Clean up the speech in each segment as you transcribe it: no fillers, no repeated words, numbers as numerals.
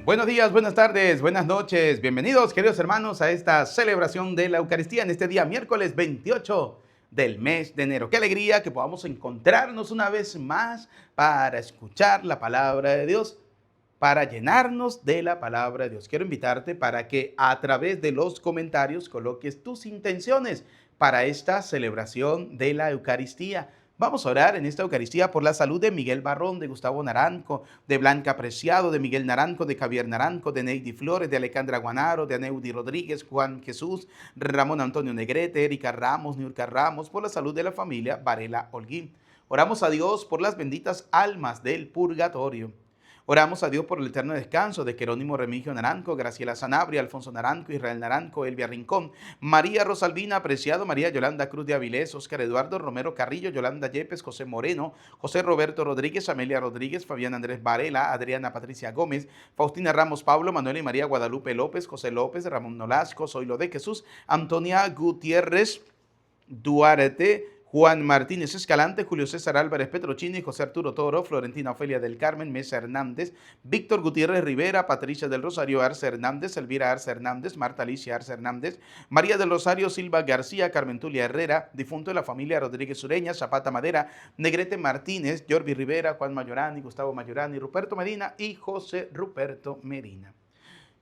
Buenos días, buenas tardes, buenas noches. Bienvenidos, queridos hermanos, a esta celebración de la Eucaristía en este día miércoles 28 del mes de enero. Qué alegría que podamos encontrarnos una vez más para escuchar la palabra de Dios, para llenarnos de la palabra de Dios. Quiero invitarte para que a través de los comentarios coloques tus intenciones para esta celebración de la Eucaristía. Vamos a orar en esta Eucaristía por la salud de Miguel Barrón, de Gustavo Naranjo, de Blanca Preciado, de Miguel Naranjo, de Javier Naranjo, de Neidy Flores, de Alejandra Guanaro, de Aneudi Rodríguez, Juan Jesús, Ramón Antonio Negrete, Erika Ramos, Niurka Ramos, por la salud de la familia Varela Holguín. Oramos a Dios por las benditas almas del purgatorio. Oramos a Dios por el eterno descanso de Jerónimo Remigio Naranjo, Graciela Sanabria, Alfonso Naranjo, Israel Naranjo, Elvia Rincón, María Rosalvina Apreciado, María Yolanda Cruz de Avilés, Oscar Eduardo Romero Carrillo, Yolanda Yepes, José Moreno, José Roberto Rodríguez, Amelia Rodríguez, Fabián Andrés Varela, Adriana Patricia Gómez, Faustina Ramos Pablo, Manuel y María Guadalupe López, José López, Ramón Nolasco, Zoilo de Jesús, Antonia Gutiérrez Duarte, Juan Martínez Escalante, Julio César Álvarez Petrochini, José Arturo Toro, Florentina Ofelia del Carmen, Mesa Hernández, Víctor Gutiérrez Rivera, Patricia del Rosario Arce Hernández, Elvira Arce Hernández, Marta Alicia Arce Hernández, María del Rosario Silva García, Carmen Tulia Herrera, difunto de la familia Rodríguez Ureña, Zapata Madera, Negrete Martínez, Jordi Rivera, Juan Mayorani, Gustavo Mayorani, Ruperto Medina y José Ruperto Medina.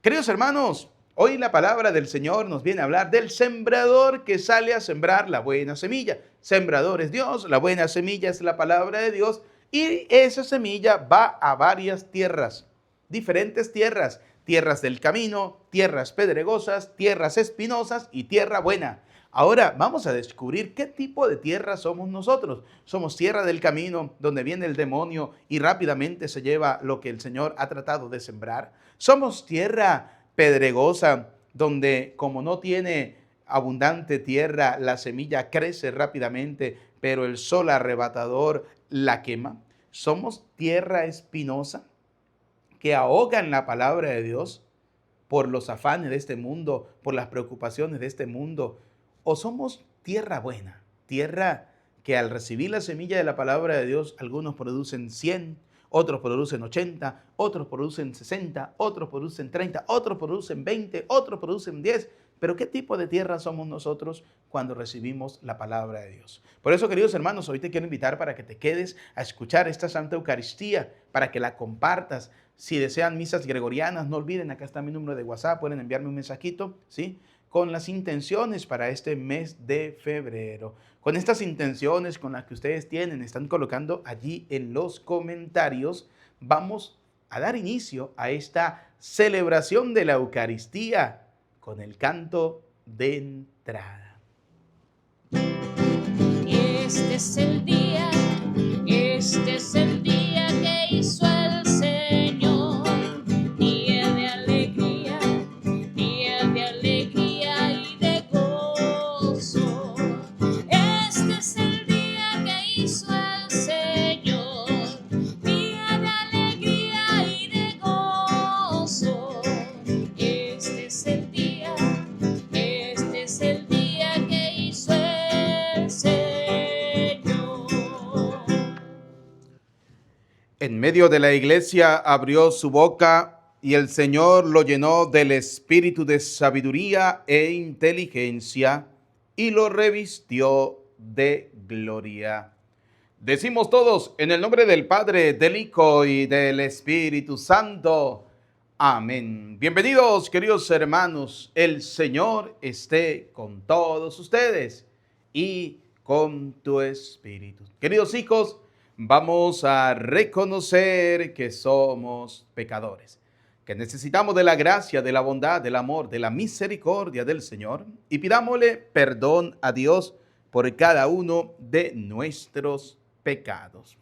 Queridos hermanos, hoy la palabra del Señor nos viene a hablar del sembrador que sale a sembrar la buena semilla. Sembrador es Dios, la buena semilla es la palabra de Dios y esa semilla va a varias tierras, diferentes tierras, tierras del camino, tierras pedregosas, tierras espinosas y tierra buena. Ahora vamos a descubrir qué tipo de tierra somos nosotros. Somos tierra del camino, donde viene el demonio y rápidamente se lleva lo que el Señor ha tratado de sembrar. Somos tierra pedregosa, donde como no tiene abundante tierra, la semilla crece rápidamente, pero el sol arrebatador la quema. Somos tierra espinosa, que ahogan la palabra de Dios por los afanes de este mundo, por las preocupaciones de este mundo. O somos tierra buena, tierra que al recibir la semilla de la palabra de Dios, algunos producen 100, otros producen 80, otros producen 60, otros producen 30, otros producen 20, otros producen 10. Pero ¿qué tipo de tierra somos nosotros cuando recibimos la palabra de Dios? Por eso, queridos hermanos, hoy te quiero invitar para que te quedes a escuchar esta Santa Eucaristía, para que la compartas. Si desean misas gregorianas, no olviden, acá está mi número de WhatsApp, pueden enviarme un mensajito, ¿sí?, con las intenciones para este mes de febrero. Con estas intenciones con las que ustedes tienen, están colocando allí en los comentarios, vamos a dar inicio a esta celebración de la Eucaristía con el canto de entrada. Este es el día que hizo el Señor, día de alegría y de gozo. Este es el día que hizo el Señor, día de alegría y de gozo. Este es el día que hizo el Señor. En medio de la iglesia abrió su boca y el Señor lo llenó del espíritu de sabiduría e inteligencia y lo revistió de gloria. Decimos todos en el nombre del Padre, del Hijo y del Espíritu Santo. Amén. Bienvenidos, queridos hermanos. El Señor esté con todos ustedes y con tu espíritu. Queridos hijos, vamos a reconocer que somos pecadores, que necesitamos de la gracia, de la bondad, del amor, de la misericordia del Señor y pidámosle perdón a Dios por cada uno de nuestros pecados.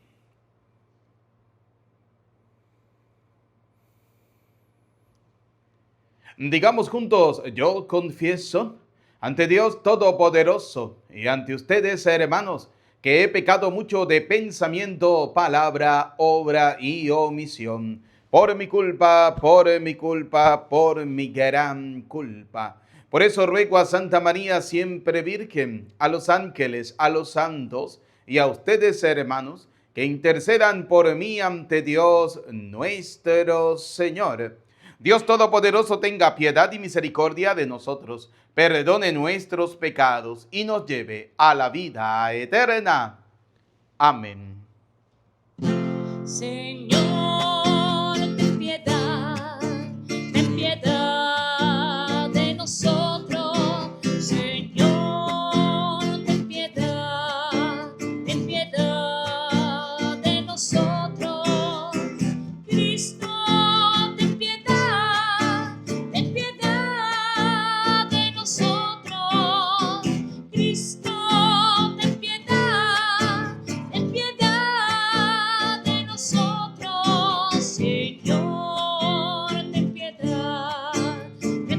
Digamos juntos, yo confieso ante Dios Todopoderoso y ante ustedes, hermanos, que he pecado mucho de pensamiento, palabra, obra y omisión. Por mi culpa, por mi gran culpa. Por eso ruego a Santa María, siempre Virgen, a los ángeles, a los santos y a ustedes, hermanos, que intercedan por mí ante Dios nuestro Señor. Dios Todopoderoso tenga piedad y misericordia de nosotros, perdone nuestros pecados y nos lleve a la vida eterna. Amén. Señor, ten piedad de nosotros. Señor, ten piedad de nosotros. Cristo, ten piedad de nosotros. Cristo, ten piedad de nosotros. Señor, ten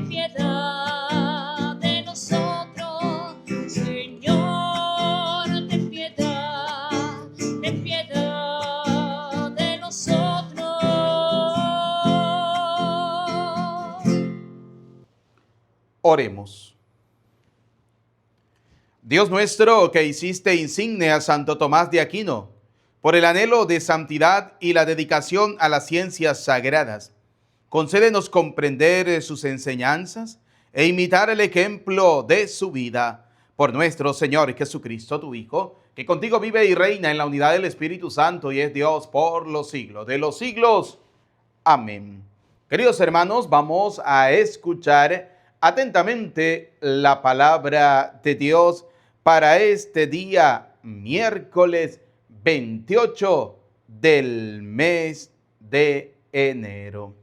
piedad de nosotros. Señor, ten piedad de nosotros. Oremos. Dios nuestro, que hiciste insigne a Santo Tomás de Aquino, por el anhelo de santidad y la dedicación a las ciencias sagradas, concédenos comprender sus enseñanzas e imitar el ejemplo de su vida. Por nuestro Señor Jesucristo, tu Hijo, que contigo vive y reina en la unidad del Espíritu Santo y es Dios por los siglos de los siglos. Amén. Queridos hermanos, vamos a escuchar atentamente la palabra de Dios para este día miércoles 28 del mes de enero.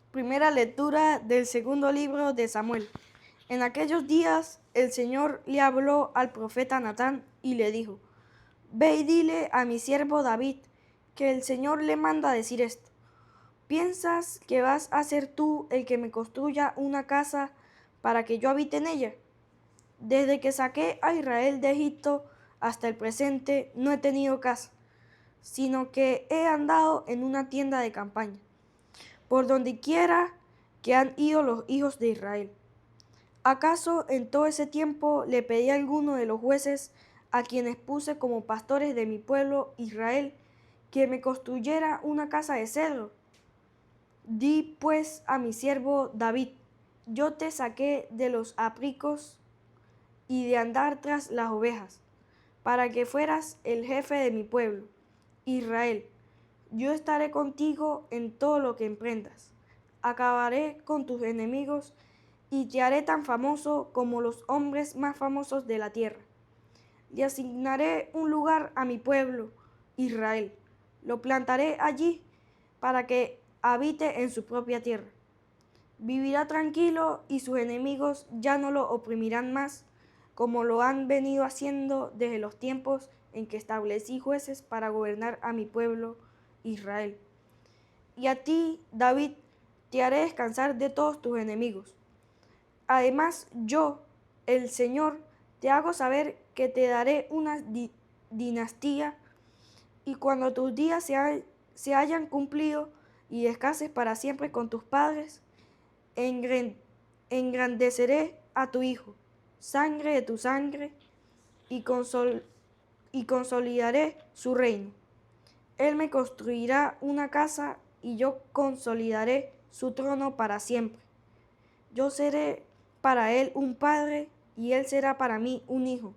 Primera lectura del segundo libro de Samuel. En aquellos días el Señor le habló al profeta Natán y le dijo: Ve y dile a mi siervo David que el Señor le manda decir esto. ¿Piensas que vas a ser tú el que me construya una casa para que yo habite en ella? Desde que saqué a Israel de Egipto hasta el presente no he tenido casa, sino que he andado en una tienda de campaña, por donde quiera que han ido los hijos de Israel. ¿Acaso en todo ese tiempo le pedí a alguno de los jueces a quienes puse como pastores de mi pueblo Israel que me construyera una casa de cedro? Di pues a mi siervo David: yo te saqué de los apricos y de andar tras las ovejas, para que fueras el jefe de mi pueblo, Israel. Yo estaré contigo en todo lo que emprendas. Acabaré con tus enemigos y te haré tan famoso como los hombres más famosos de la tierra. Le asignaré un lugar a mi pueblo, Israel. Lo plantaré allí para que habite en su propia tierra. Vivirá tranquilo y sus enemigos ya no lo oprimirán más, como lo han venido haciendo desde los tiempos en que establecí jueces para gobernar a mi pueblo Israel. Y a ti, David, te haré descansar de todos tus enemigos. Además, yo, el Señor, te hago saber que te daré una dinastía, y cuando tus días se hayan cumplido y descanses para siempre con tus padres, engrandeceré a tu hijo, sangre de tu sangre, y consolidaré su reino. Él me construirá una casa y yo consolidaré su trono para siempre. Yo seré para él un padre y él será para mí un hijo.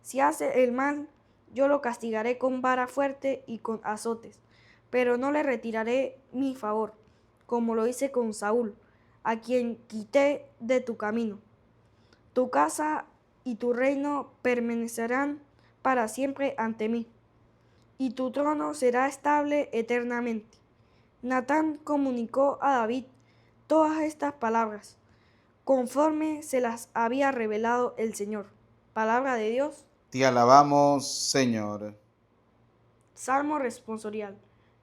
Si hace el mal, yo lo castigaré con vara fuerte y con azotes, pero no le retiraré mi favor, como lo hice con Saúl, a quien quité de tu camino. Tu casa y tu reino permanecerán para siempre ante mí, y tu trono será estable eternamente. Natán comunicó a David todas estas palabras, conforme se las había revelado el Señor. Palabra de Dios. Te alabamos, Señor. Salmo responsorial.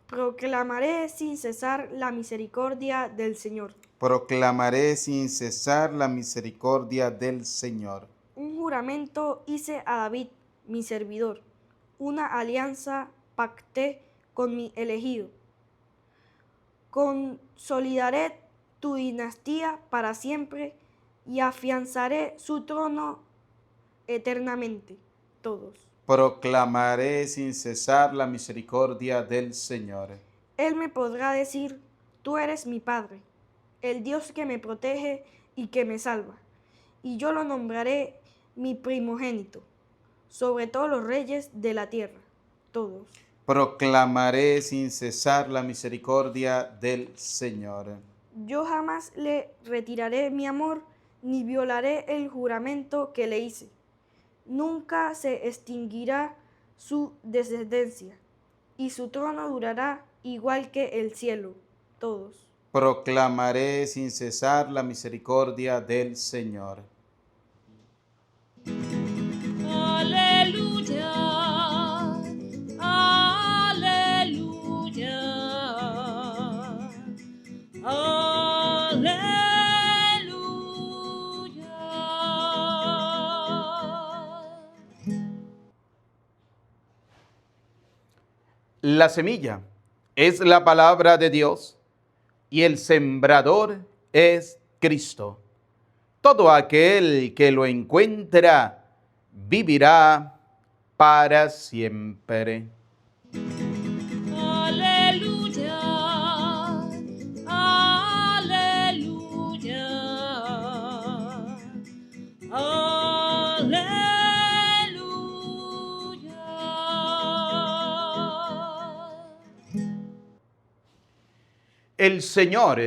Proclamaré sin cesar la misericordia del Señor. Proclamaré sin cesar la misericordia del Señor. Un juramento hice a David, mi servidor. Una alianza pacté con mi elegido. Consolidaré tu dinastía para siempre y afianzaré su trono eternamente. Todos. Proclamaré sin cesar la misericordia del Señor. Él me podrá decir, tú eres mi Padre, el Dios que me protege y que me salva. Y yo lo nombraré mi primogénito, sobre todos los reyes de la tierra, todos. Proclamaré sin cesar la misericordia del Señor. Yo jamás le retiraré mi amor, ni violaré el juramento que le hice. Nunca se extinguirá su descendencia, y su trono durará igual que el cielo, todos. Proclamaré sin cesar la misericordia del Señor. Aleluya, aleluya, aleluya. La semilla es la palabra de Dios y el sembrador es Cristo. Todo aquel que lo encuentra vivirá para siempre. Aleluya, aleluya, aleluya. El Señor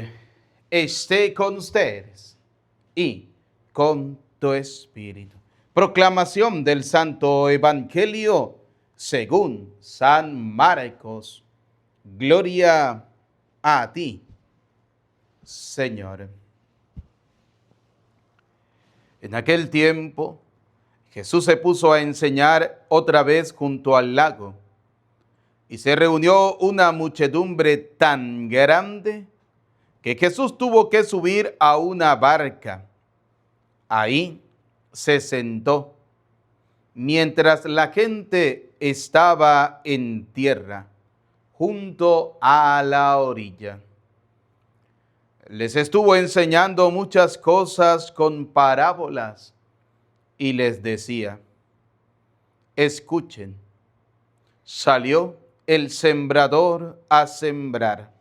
esté con ustedes y con tu espíritu. Proclamación del Santo Evangelio según San Marcos. Gloria a ti, Señor. En aquel tiempo, Jesús se puso a enseñar otra vez junto al lago, y se reunió una muchedumbre tan grande que Jesús tuvo que subir a una barca. Ahí se sentó, mientras la gente estaba en tierra, junto a la orilla. Les estuvo enseñando muchas cosas con parábolas y les decía, escuchen, salió el sembrador a sembrar.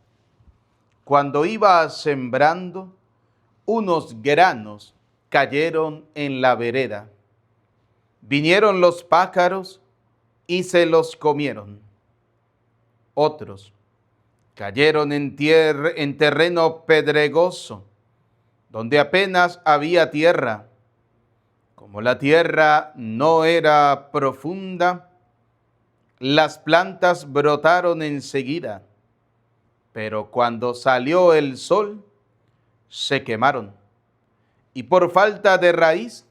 Cuando iba sembrando, unos granos cayeron en la vereda. Vinieron los pájaros y se los comieron. Otros cayeron en terreno pedregoso, donde apenas había tierra. Como la tierra no era profunda, las plantas brotaron enseguida, pero cuando salió el sol, se quemaron, y por falta de raíz,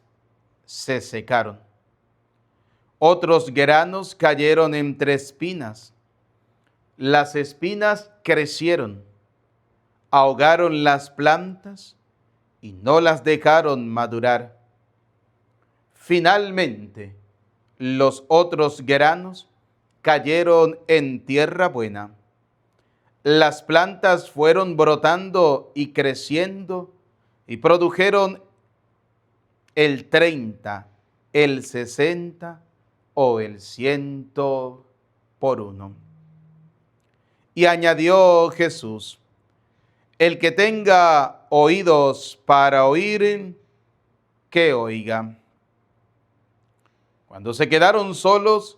se secaron. Otros granos cayeron entre espinas. Las espinas crecieron, ahogaron las plantas y no las dejaron madurar. Finalmente, los otros granos cayeron en tierra buena. Las plantas fueron brotando y creciendo y produjeron el 30, el 60 o el 100 por uno. Y añadió Jesús, el que tenga oídos para oír, que oiga. Cuando se quedaron solos,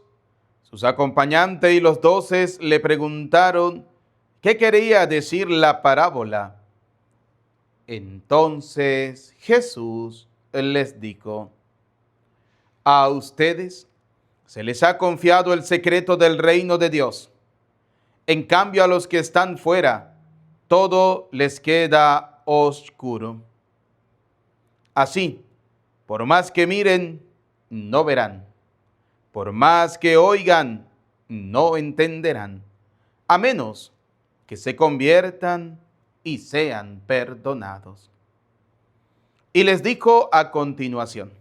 sus acompañantes y los 12 le preguntaron qué quería decir la parábola. Entonces Jesús les dijo, a ustedes se les ha confiado el secreto del reino de Dios. En cambio, a los que están fuera, todo les queda oscuro. Así, por más que miren, no verán. Por más que oigan, no entenderán, a menos que se conviertan y sean perdonados. Y les dijo a continuación,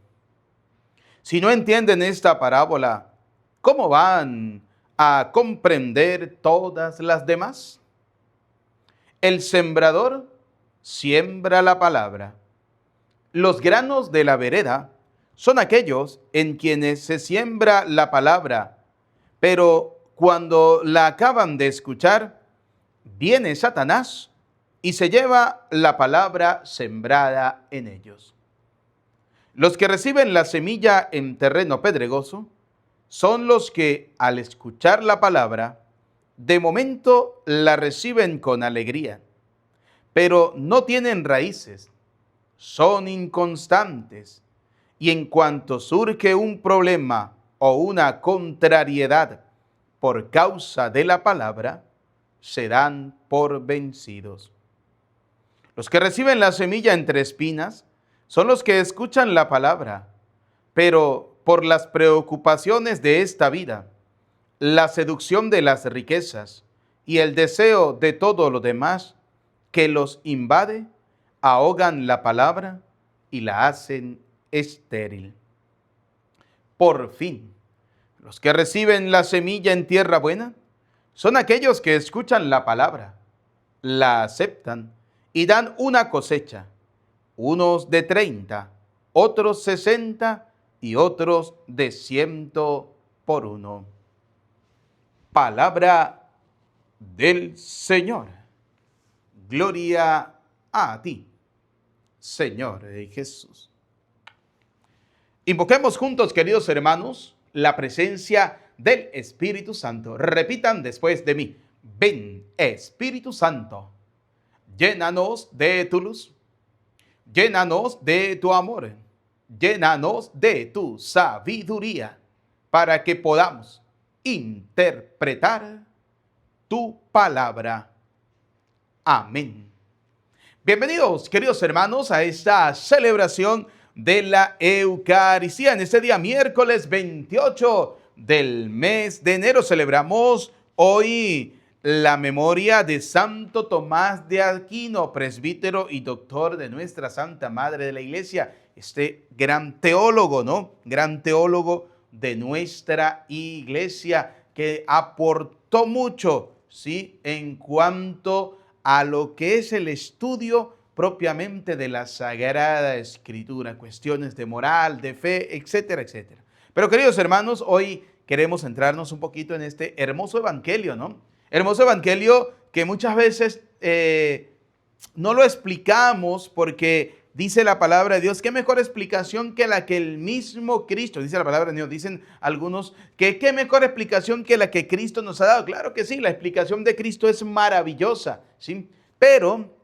si no entienden esta parábola, ¿cómo van a comprender todas las demás? El sembrador siembra la palabra. Los granos de la vereda son aquellos en quienes se siembra la palabra, pero cuando la acaban de escuchar, viene Satanás y se lleva la palabra sembrada en ellos. Los que reciben la semilla en terreno pedregoso son los que, al escuchar la palabra, de momento la reciben con alegría, pero no tienen raíces, son inconstantes, y en cuanto surge un problema o una contrariedad por causa de la palabra, se dan por vencidos. Los que reciben la semilla entre espinas son los que escuchan la palabra, pero por las preocupaciones de esta vida, la seducción de las riquezas y el deseo de todo lo demás que los invade, ahogan la palabra y la hacen estéril. Por fin, los que reciben la semilla en tierra buena son aquellos que escuchan la palabra, la aceptan y dan una cosecha, unos de 30, otros 60 y otros de 100 por uno. Palabra del Señor. Gloria a ti, Señor Jesús. Invoquemos juntos, queridos hermanos, la presencia del Espíritu Santo. Repitan después de mí. Ven, Espíritu Santo, llénanos de tu luz, llénanos de tu amor, llénanos de tu sabiduría, para que podamos interpretar tu palabra. Amén. Bienvenidos, queridos hermanos, a esta celebración de la Eucaristía. En este día, miércoles 28 del mes de enero, celebramos hoy la memoria de Santo Tomás de Aquino, presbítero y doctor de nuestra Santa Madre de la Iglesia. Este gran teólogo, ¿no? Gran teólogo de nuestra Iglesia, que aportó mucho, ¿sí?, en cuanto a lo que es el estudio propiamente de la Sagrada Escritura, cuestiones de moral, de fe, etcétera, etcétera. Pero queridos hermanos, hoy queremos centrarnos un poquito en este hermoso evangelio, ¿no? Hermoso evangelio que muchas veces no lo explicamos porque dice la palabra de Dios, qué mejor explicación que la que el mismo Cristo, dice la palabra de Dios, dicen algunos que qué mejor explicación que la que Cristo nos ha dado. Claro que sí, la explicación de Cristo es maravillosa, ¿sí? Pero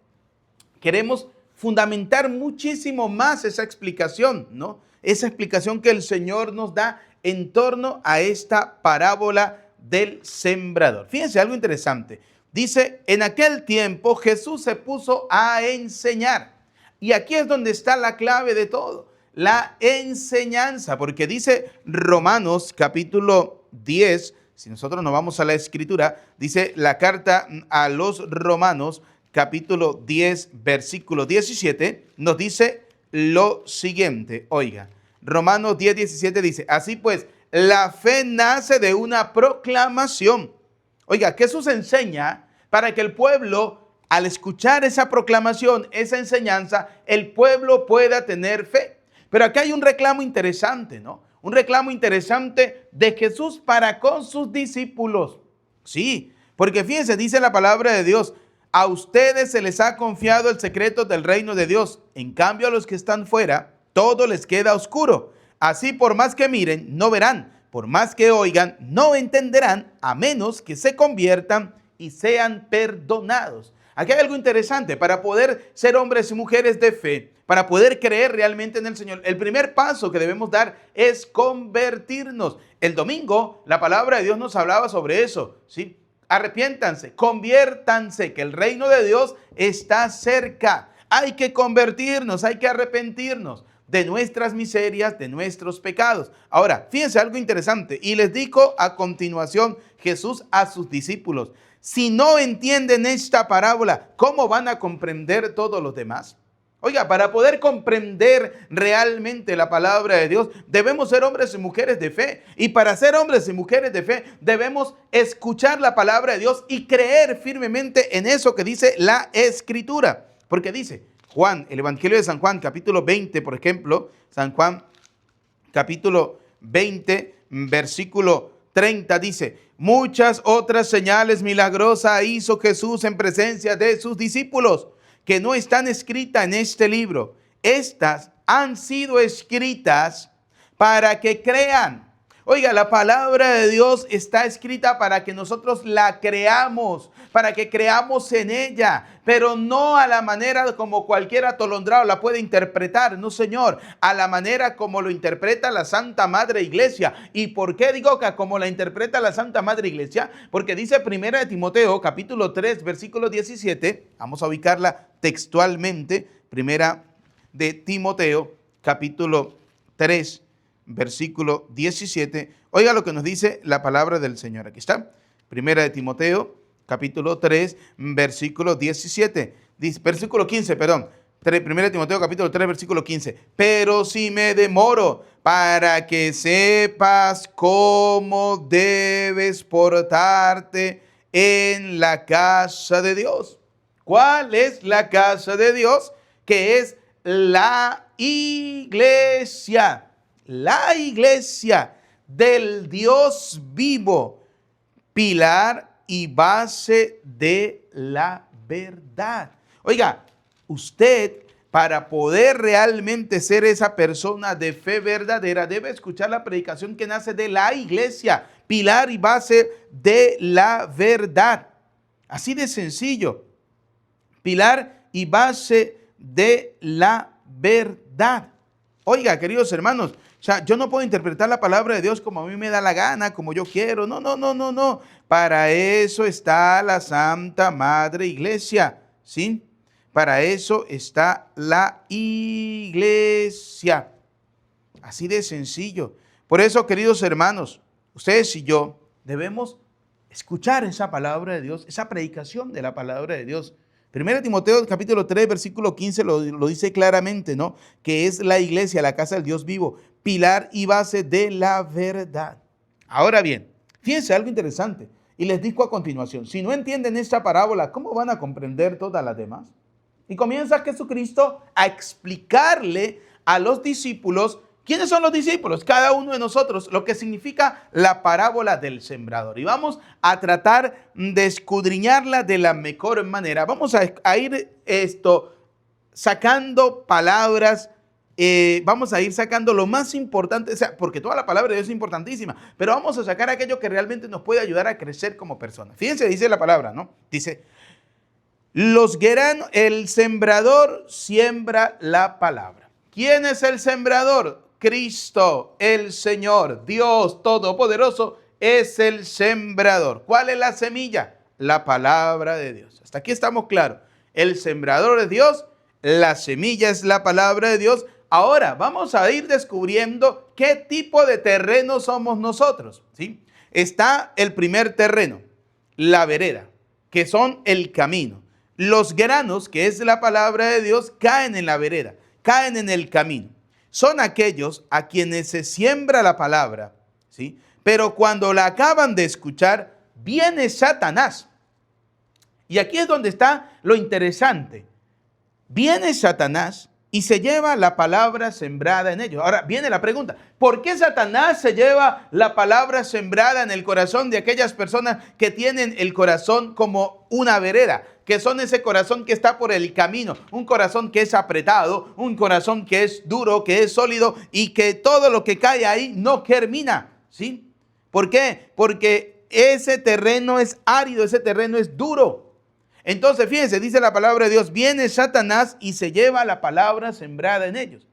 queremos fundamentar muchísimo más esa explicación, ¿no? Esa explicación que el Señor nos da en torno a esta parábola del sembrador. Fíjense algo interesante. Dice, en aquel tiempo Jesús se puso a enseñar. Y aquí es donde está la clave de todo, la enseñanza, porque dice Romanos capítulo 10, si nosotros nos vamos a la Escritura, dice la carta a los Romanos capítulo 10, versículo 17, nos dice lo siguiente. Oiga, Romanos 10, 17 dice, así pues, la fe nace de una proclamación. Oiga, Jesús enseña para que el pueblo, al escuchar esa proclamación, esa enseñanza, el pueblo pueda tener fe. Pero aquí hay un reclamo interesante, ¿no? Un reclamo interesante de Jesús para con sus discípulos. Sí, porque fíjense, dice la palabra de Dios, a ustedes se les ha confiado el secreto del reino de Dios. En cambio, a los que están fuera, todo les queda oscuro. Así, por más que miren, no verán. Por más que oigan, no entenderán, a menos que se conviertan y sean perdonados. Aquí hay algo interesante. Para poder ser hombres y mujeres de fe, para poder creer realmente en el Señor, el primer paso que debemos dar es convertirnos. El domingo, la palabra de Dios nos hablaba sobre eso, ¿sí? Arrepiéntanse, conviértanse, que el reino de Dios está cerca. Hay que convertirnos, hay que arrepentirnos de nuestras miserias, de nuestros pecados. Ahora, fíjense algo interesante. Y les dijo a continuación Jesús a sus discípulos, si no entienden esta parábola, ¿cómo van a comprender todos los demás? Oiga, para poder comprender realmente la palabra de Dios, debemos ser hombres y mujeres de fe. Y para ser hombres y mujeres de fe, debemos escuchar la palabra de Dios y creer firmemente en eso que dice la Escritura. Porque dice Juan, el Evangelio de San Juan, capítulo 20, por ejemplo, San Juan capítulo 20, versículo 30 dice: muchas otras señales milagrosas hizo Jesús en presencia de sus discípulos, que no están escritas en este libro. Estas han sido escritas para que crean. Oiga, la palabra de Dios está escrita para que nosotros la creamos, para que creamos en ella, pero no a la manera como cualquier atolondrado la puede interpretar. No, señor, a la manera como lo interpreta la Santa Madre Iglesia. ¿Y por qué digo que como la interpreta la Santa Madre Iglesia? Porque dice 1 de Timoteo, capítulo 3, versículo 17. Vamos a ubicarla textualmente. 1 de Timoteo, capítulo 3, versículo 17. Oiga lo que nos dice la palabra del Señor. Aquí está. 1 de Timoteo, capítulo 3, versículo 17. Dice, versículo 15, perdón. 1 de Timoteo, capítulo 3, versículo 15. Pero si me demoro, para que sepas cómo debes portarte en la casa de Dios. ¿Cuál es la casa de Dios? Que es la iglesia. La iglesia del Dios vivo, pilar y base de la verdad. Oiga, usted, para poder realmente ser esa persona de fe verdadera, debe escuchar la predicación que nace de la iglesia, pilar y base de la verdad. Así de sencillo. Pilar y base de la verdad. Oiga, queridos hermanos, o sea, yo no puedo interpretar la palabra de Dios como a mí me da la gana, como yo quiero. No. Para eso está la Santa Madre Iglesia, ¿sí? Para eso está la iglesia. Así de sencillo. Por eso, queridos hermanos, ustedes y yo debemos escuchar esa palabra de Dios, esa predicación de la palabra de Dios. 1 Timoteo capítulo 3, versículo 15 lo dice claramente, ¿no? Que es la iglesia, la casa del Dios vivo, pilar y base de la verdad. Ahora bien, fíjense algo interesante. Y les digo a continuación, si no entienden esta parábola, ¿cómo van a comprender todas las demás? Y comienza Jesucristo a explicarle a los discípulos, ¿quiénes son los discípulos? Cada uno de nosotros, lo que significa la parábola del sembrador. Y vamos a tratar de escudriñarla de la mejor manera. Vamos a ir sacando palabras, vamos a ir sacando lo más importante, o sea, porque toda la palabra de Dios es importantísima, pero vamos a sacar aquello que realmente nos puede ayudar a crecer como personas. Fíjense, dice la palabra, ¿no? Dice, el sembrador siembra la palabra. ¿Quién es el sembrador? Cristo, el Señor, Dios Todopoderoso, es el sembrador. ¿Cuál es la semilla? La palabra de Dios. Hasta aquí estamos claros. El sembrador es Dios, la semilla es la palabra de Dios. Ahora vamos a ir descubriendo qué tipo de terreno somos nosotros, ¿sí? Está el primer terreno, la vereda, que son el camino. Los granos, que es la palabra de Dios, caen en la vereda, caen en el camino. Son aquellos a quienes se siembra la palabra, ¿sí? Pero cuando la acaban de escuchar, viene Satanás. Y aquí es donde está lo interesante. Viene Satanás y se lleva la palabra sembrada en ellos. Ahora viene la pregunta, ¿por qué Satanás se lleva la palabra sembrada en el corazón de aquellas personas que tienen el corazón como una vereda? Que son ese corazón que está por el camino, un corazón que es apretado, un corazón que es duro, que es sólido y que todo lo que cae ahí no germina, ¿sí? ¿Por qué? Porque ese terreno es árido, ese terreno es duro. Entonces, fíjense, dice la palabra de Dios, viene Satanás y se lleva la palabra sembrada en ellos.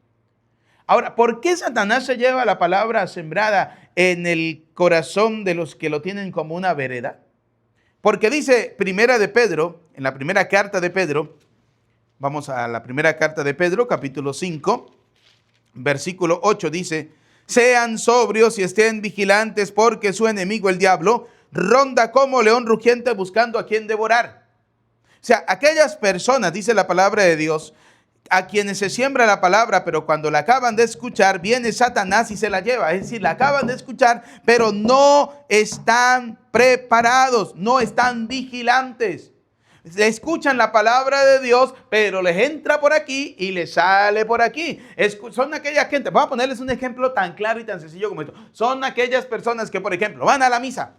Ahora, ¿por qué Satanás se lleva la palabra sembrada en el corazón de los que lo tienen como una vereda? Porque dice Primera de Pedro, en la primera carta de Pedro, vamos a la primera carta de Pedro, capítulo 5, versículo 8, dice, sean sobrios y estén vigilantes porque su enemigo, el diablo, ronda como león rugiente buscando a quien devorar. O sea, aquellas personas, dice la palabra de Dios, a quienes se siembra la palabra, pero cuando la acaban de escuchar, viene Satanás y se la lleva. Es decir, la acaban de escuchar, pero no están preparados, no están vigilantes. escuchan la palabra de Dios, pero les entra por aquí y les sale por aquí. Son aquellas gente, voy a ponerles un ejemplo tan claro y tan sencillo como esto. Son aquellas personas que, por ejemplo, van a la misa.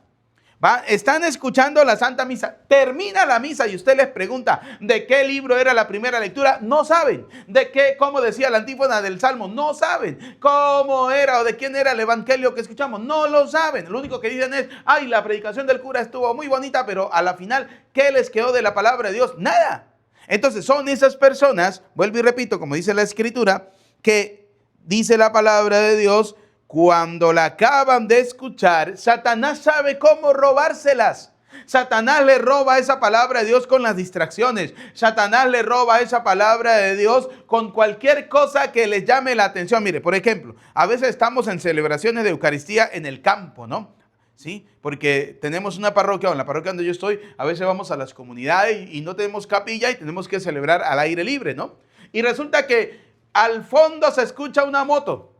Están escuchando la Santa Misa, termina la misa y usted les pregunta de qué libro era la primera lectura, no saben. De qué, cómo decía la antífona del Salmo, no saben. Cómo era o de quién era el evangelio que escuchamos, no lo saben. Lo único que dicen es, ay, la predicación del cura estuvo muy bonita, pero a la final, ¿qué les quedó de la palabra de Dios? Nada. Entonces son esas personas, vuelvo y repito, como dice la Escritura, que dice la palabra de Dios, cuando la acaban de escuchar, Satanás sabe cómo robárselas. Satanás le roba esa palabra de Dios con las distracciones. Satanás le roba esa palabra de Dios con cualquier cosa que les llame la atención. Mire, por ejemplo, a veces estamos en celebraciones de Eucaristía en el campo, ¿no? Sí, porque tenemos una parroquia, o en la parroquia donde yo estoy, a veces vamos a las comunidades y no tenemos capilla y tenemos que celebrar al aire libre, ¿no? Y resulta que al fondo se escucha una moto,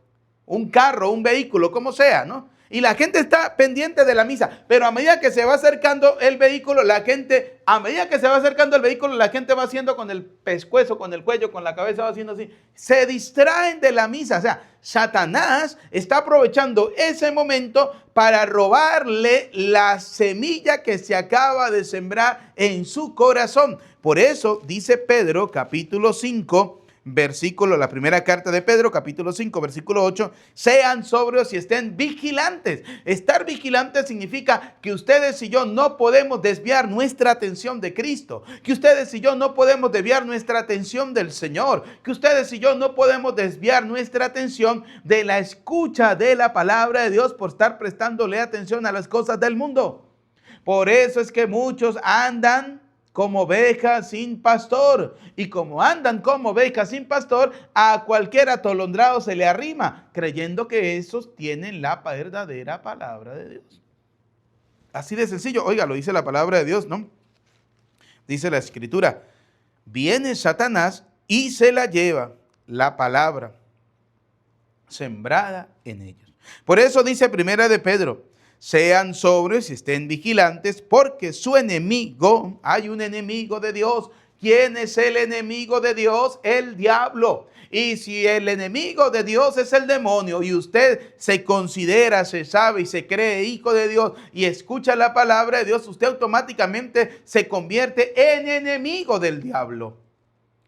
un carro, un vehículo, como sea, ¿no? Y la gente está pendiente de la misa, pero a medida que se va acercando el vehículo, la gente va haciendo con el pescuezo, con el cuello, con la cabeza, va haciendo así. Se distraen de la misa. O sea, Satanás está aprovechando ese momento para robarle la semilla que se acaba de sembrar en su corazón. Por eso dice Pedro, capítulo 5, versículo, la primera carta de Pedro, capítulo 5, versículo 8, sean sobrios y estén vigilantes. Estar vigilantes significa que ustedes y yo no podemos desviar nuestra atención de Cristo, que ustedes y yo no podemos desviar nuestra atención del Señor, que ustedes y yo no podemos desviar nuestra atención de la escucha de la palabra de Dios por estar prestándole atención a las cosas del mundo. Por eso es que muchos andan como ovejas sin pastor. Y como andan como ovejas sin pastor, a cualquier atolondrado se le arrima, creyendo que esos tienen la verdadera palabra de Dios. Así de sencillo. Oiga, lo dice la palabra de Dios, ¿no? Dice la Escritura, viene Satanás y se la lleva, la palabra sembrada en ellos. Por eso dice primera de Pedro, sean sobrios y estén vigilantes, porque su enemigo, hay un enemigo de Dios. ¿Quién es el enemigo de Dios? El diablo. Y si el enemigo de Dios es el demonio y usted se considera, se sabe y se cree hijo de Dios y escucha la palabra de Dios, usted automáticamente se convierte en enemigo del diablo.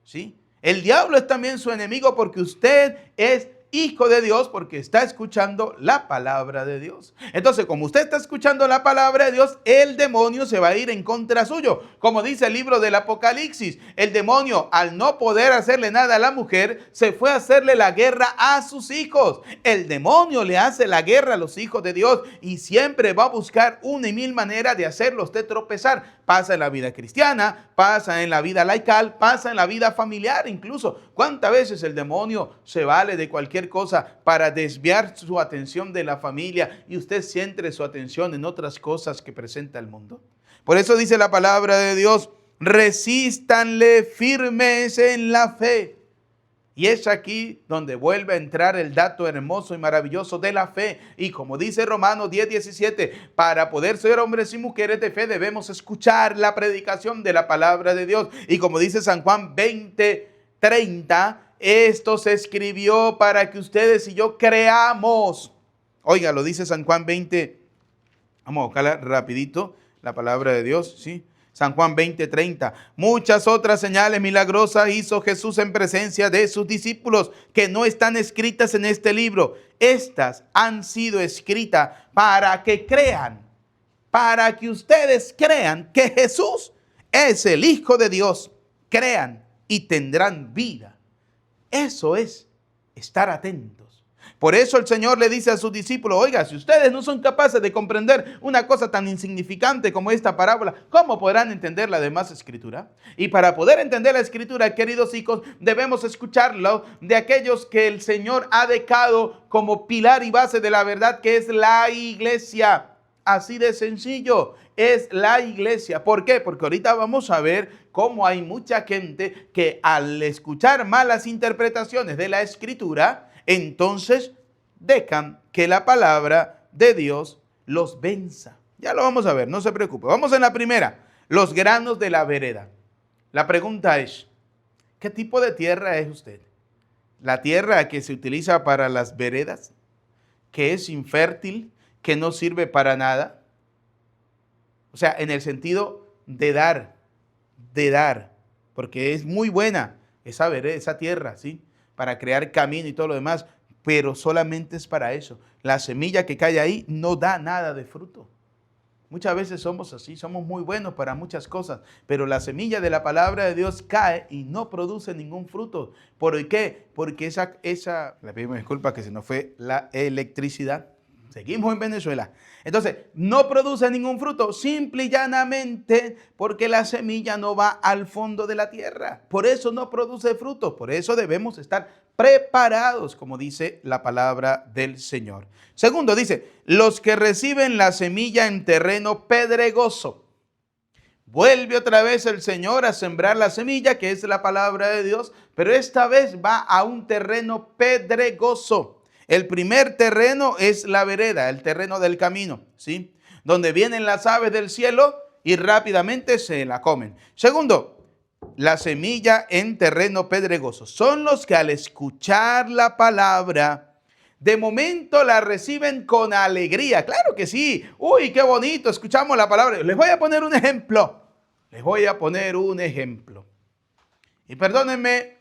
¿Sí? El diablo es también su enemigo porque usted es hijo de Dios porque está escuchando la palabra de Dios. Entonces, como usted está escuchando la palabra de Dios, el demonio se va a ir en contra suyo. Como dice el libro del Apocalipsis, el demonio, al no poder hacerle nada a la mujer, se fue a hacerle la guerra a sus hijos. El demonio le hace la guerra a los hijos de Dios y siempre va a buscar una y mil maneras de hacerlos usted tropezar. Pasa en la vida cristiana, pasa en la vida laical, pasa en la vida familiar incluso. ¿Cuántas veces el demonio se vale de cualquier cosa para desviar su atención de la familia y usted centre su atención en otras cosas que presenta el mundo? Por eso dice la palabra de Dios, resístanle firmes en la fe. Y es aquí donde vuelve a entrar el dato hermoso y maravilloso de la fe. Y como dice Romanos 10:17, para poder ser hombres y mujeres de fe debemos escuchar la predicación de la palabra de Dios. Y como dice San Juan 20:30, esto se escribió para que ustedes y yo creamos. Oiga, lo dice San Juan 20. Vamos a buscarla rapidito, la palabra de Dios, ¿sí? San Juan 20:30. Muchas otras señales milagrosas hizo Jesús en presencia de sus discípulos que no están escritas en este libro. Estas han sido escritas para que crean, para que ustedes crean que Jesús es el Hijo de Dios. Crean y tendrán vida. Eso es estar atentos. Por eso el Señor le dice a sus discípulos, oiga, si ustedes no son capaces de comprender una cosa tan insignificante como esta parábola, ¿cómo podrán entender la demás escritura? Y para poder entender la escritura, queridos hijos, debemos escucharlo de aquellos que el Señor ha dejado como pilar y base de la verdad, que es la iglesia. Así de sencillo, es la iglesia. ¿Por qué? Porque ahorita vamos a ver cómo hay mucha gente que al escuchar malas interpretaciones de la escritura, entonces dejan que la palabra de Dios los venza. Ya lo vamos a ver, no se preocupe. Vamos en la primera. los granos de la vereda. La pregunta es, ¿qué tipo de tierra es usted? ¿La tierra que se utiliza para las veredas, que es infértil, que no sirve para nada? O sea, en el sentido de dar, porque es muy buena esa vereda, esa tierra, ¿sí? Para crear camino y todo lo demás, pero solamente es para eso. La semilla que cae ahí no da nada de fruto. Muchas veces somos así, somos muy buenos para muchas cosas, pero la semilla de la palabra de Dios cae y no produce ningún fruto. ¿Por qué? Porque le pedimos disculpas que se nos fue la electricidad. Seguimos en Venezuela. Entonces, no produce ningún fruto, simple y llanamente porque la semilla no va al fondo de la tierra. Por eso no produce fruto, por eso debemos estar preparados, como dice la palabra del Señor. Segundo, dice, los que reciben la semilla en terreno pedregoso. Vuelve otra vez el Señor a sembrar la semilla, que es la palabra de Dios, pero esta vez va a un terreno pedregoso. El primer terreno es la vereda, el terreno del camino, ¿sí? Donde vienen las aves del cielo y rápidamente se la comen. Segundo, la semilla en terreno pedregoso. Son los que al escuchar la palabra, de momento la reciben con alegría. Claro que sí. Uy, qué bonito, escuchamos la palabra. Les voy a poner un ejemplo. Y perdónenme,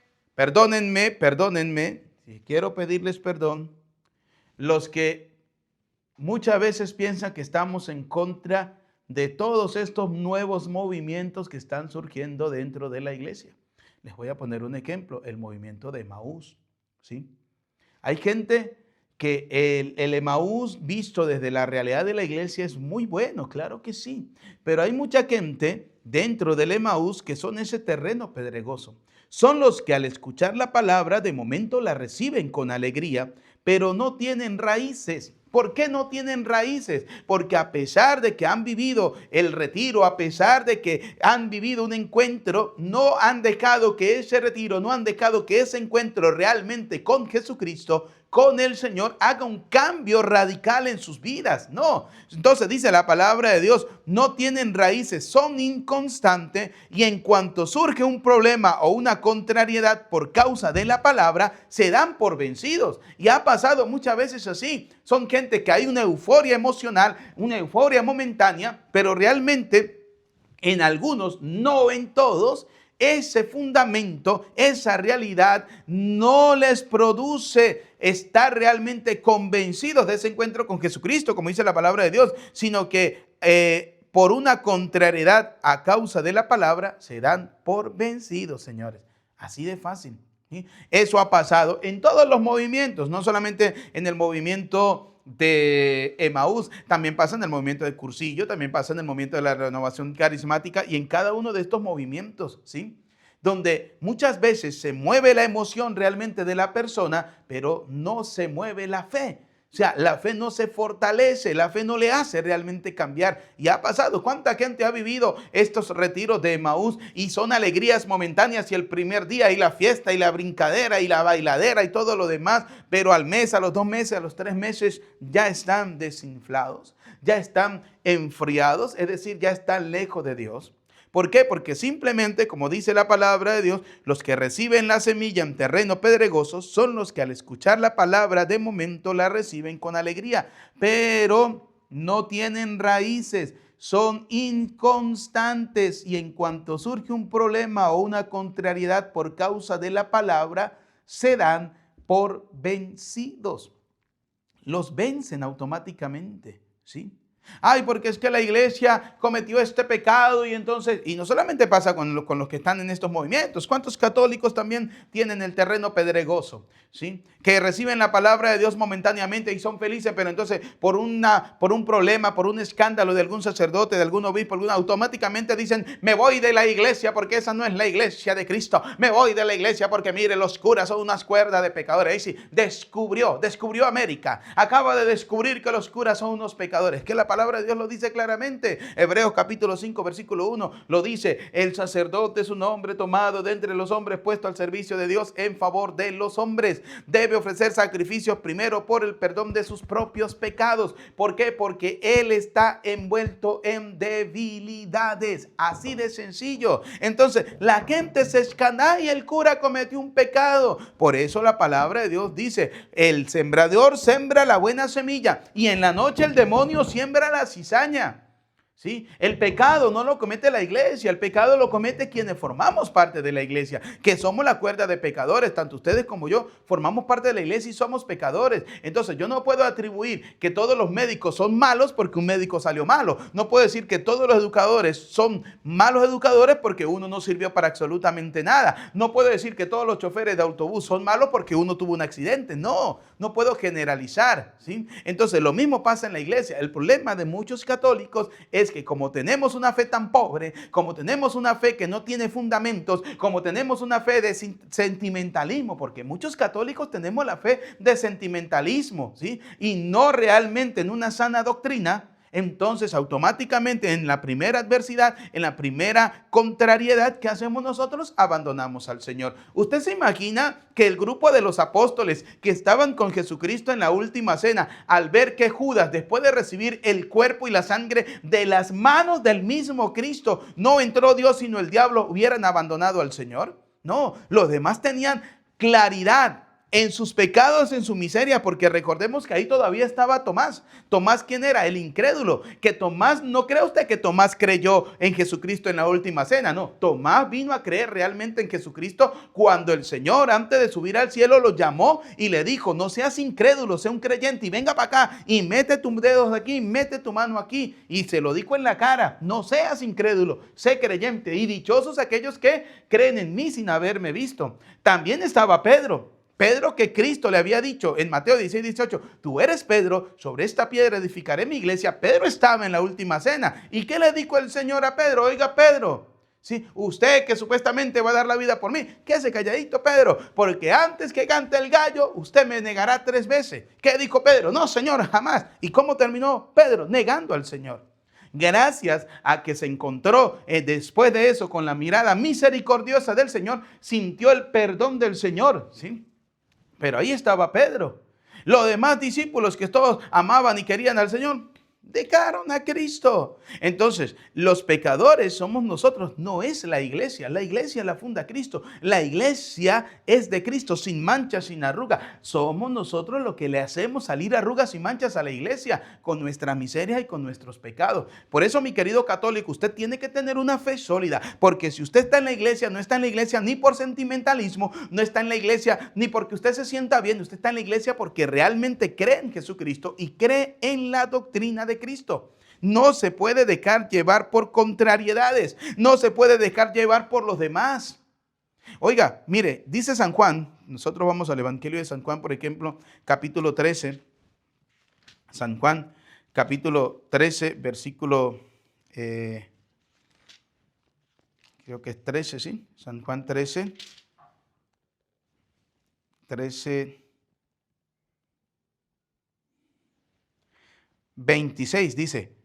si quiero pedirles perdón, los que muchas veces piensan que estamos en contra de todos estos nuevos movimientos que están surgiendo dentro de la iglesia. Les voy a poner un ejemplo, el movimiento de Emaús, ¿sí? Hay gente que el Emaús visto desde la realidad de la iglesia es muy bueno, claro que sí, pero hay mucha gente dentro del Emaús que son ese terreno pedregoso. Son los que al escuchar la palabra de momento la reciben con alegría, pero no tienen raíces. ¿Por qué no tienen raíces? Porque a pesar de que han vivido el retiro, a pesar de que han vivido un encuentro, no han dejado que ese retiro, no han dejado que ese encuentro realmente con Jesucristo, con el Señor, haga un cambio radical en sus vidas. No. Entonces dice la palabra de Dios, no tienen raíces, son inconstantes y en cuanto surge un problema o una contrariedad por causa de la palabra, se dan por vencidos. Y ha pasado muchas veces así. Son gente que hay una euforia emocional, una euforia momentánea, pero realmente en algunos, no en todos, ese fundamento, esa realidad no les produce estar realmente convencidos de ese encuentro con Jesucristo, como dice la palabra de Dios, sino que por una contrariedad a causa de la palabra se dan por vencidos, señores. Así de fácil, ¿sí? Eso ha pasado en todos los movimientos, no solamente en el movimiento de Emaús, también pasa en el movimiento de Cursillo, también pasa en el movimiento de la renovación carismática y en cada uno de estos movimientos, ¿sí? Donde muchas veces se mueve la emoción realmente de la persona, pero no se mueve la fe. O sea, la fe no se fortalece, la fe no le hace realmente cambiar. Y ha pasado, ¿cuánta gente ha vivido estos retiros de Emaús y son alegrías momentáneas y el primer día y la fiesta y la brincadera y la bailadera y todo lo demás, pero al mes, a los 2 meses, a los 3 meses ya están desinflados, ya están enfriados, es decir, ya están lejos de Dios? ¿Por qué? Porque simplemente, como dice la palabra de Dios, los que reciben la semilla en terreno pedregoso son los que al escuchar la palabra de momento la reciben con alegría, pero no tienen raíces, son inconstantes y en cuanto surge un problema o una contrariedad por causa de la palabra, se dan por vencidos. Los vencen automáticamente, ¿sí? Ay, porque es que la iglesia cometió este pecado y entonces, y no solamente pasa con los que están en estos movimientos, ¿cuántos católicos también tienen el terreno pedregoso? ¿Sí? Que reciben la palabra de Dios momentáneamente y son felices, pero entonces por un problema, por un escándalo de algún sacerdote, de algún obispo, automáticamente dicen, me voy de la iglesia porque esa no es la iglesia de Cristo, me voy de la iglesia porque mire, los curas son unas cuerdas de pecadores. Ahí sí, descubrió América, acaba de descubrir que los curas son unos pecadores, que la palabra de Dios lo dice claramente. Hebreos capítulo 5, versículo 1 lo dice: el sacerdote es un hombre tomado de entre los hombres, puesto al servicio de Dios en favor de los hombres. Debe ofrecer sacrificios primero por el perdón de sus propios pecados. ¿Por qué? Porque él está envuelto en debilidades. Así de sencillo. Entonces, la gente se escandalla, el cura cometió un pecado. Por eso la palabra de Dios dice: el sembrador siembra la buena semilla y en la noche el demonio siembra la cizaña. ¿Sí? El pecado no lo comete la iglesia, el pecado lo comete quienes formamos parte de la iglesia, que somos la cuerda de pecadores. Tanto ustedes como yo formamos parte de la iglesia y somos pecadores. Entonces yo no puedo atribuir que todos los médicos son malos porque un médico salió malo. No puedo decir que todos los educadores son malos educadores porque uno no sirvió para absolutamente nada. No puedo decir que todos los choferes de autobús son malos porque uno tuvo un accidente. No puedo generalizar, ¿sí? Entonces lo mismo pasa en la iglesia. El problema de muchos católicos es que como tenemos una fe tan pobre, como tenemos una fe que no tiene fundamentos, como tenemos una fe de sentimentalismo, porque muchos católicos tenemos la fe de sentimentalismo, ¿sí? Y no realmente en una sana doctrina. Entonces automáticamente en la primera adversidad, en la primera contrariedad, ¿qué hacemos nosotros? Abandonamos al Señor. ¿Usted se imagina que el grupo de los apóstoles que estaban con Jesucristo en la última cena, al ver que Judas, después de recibir el cuerpo y la sangre de las manos del mismo Cristo, no entró Dios sino el diablo, hubieran abandonado al Señor? No, los demás tenían claridad en sus pecados, en su miseria, porque recordemos que ahí todavía estaba Tomás. Tomás, ¿quién era? El incrédulo. Que Tomás, no cree usted que Tomás creyó en Jesucristo en la última cena, no. Tomás vino a creer realmente en Jesucristo cuando el Señor, antes de subir al cielo, lo llamó y le dijo: no seas incrédulo, sea un creyente y venga para acá y mete tus dedos aquí, mete tu mano aquí. Y se lo dijo en la cara: no seas incrédulo, sé creyente. Y dichosos aquellos que creen en mí sin haberme visto. También estaba Pedro. Pedro, que Cristo le había dicho en Mateo 16, 18, tú eres Pedro, sobre esta piedra edificaré mi iglesia. Pedro estaba en la última cena. ¿Y qué le dijo el Señor a Pedro? Oiga, Pedro, ¿sí? Usted que supuestamente va a dar la vida por mí, quédese calladito, Pedro, porque antes que cante el gallo, usted me negará 3 veces. ¿Qué dijo Pedro? No, Señor, jamás. ¿Y cómo terminó Pedro? Negando al Señor. Gracias a que se encontró después de eso con la mirada misericordiosa del Señor, sintió el perdón del Señor, ¿sí? Pero ahí estaba Pedro. Los demás discípulos que todos amaban y querían al Señor, dejaron a Cristo. Entonces, los pecadores somos nosotros, no es la iglesia. La iglesia la funda Cristo. La iglesia es de Cristo, sin mancha, sin arruga. Somos nosotros los que le hacemos salir arrugas y manchas a la iglesia con nuestra miseria y con nuestros pecados. Por eso, mi querido católico, usted tiene que tener una fe sólida, porque si usted está en la iglesia, no está en la iglesia ni por sentimentalismo, no está en la iglesia ni porque usted se sienta bien, usted está en la iglesia porque realmente cree en Jesucristo y cree en la doctrina de Cristo. No se puede dejar llevar por contrariedades, no se puede dejar llevar por los demás. Oiga, mire, dice San Juan, nosotros vamos al Evangelio de San Juan, por ejemplo, capítulo 13, San Juan, capítulo 13, versículo, creo que es 13, ¿sí? San Juan 13, 26 dice: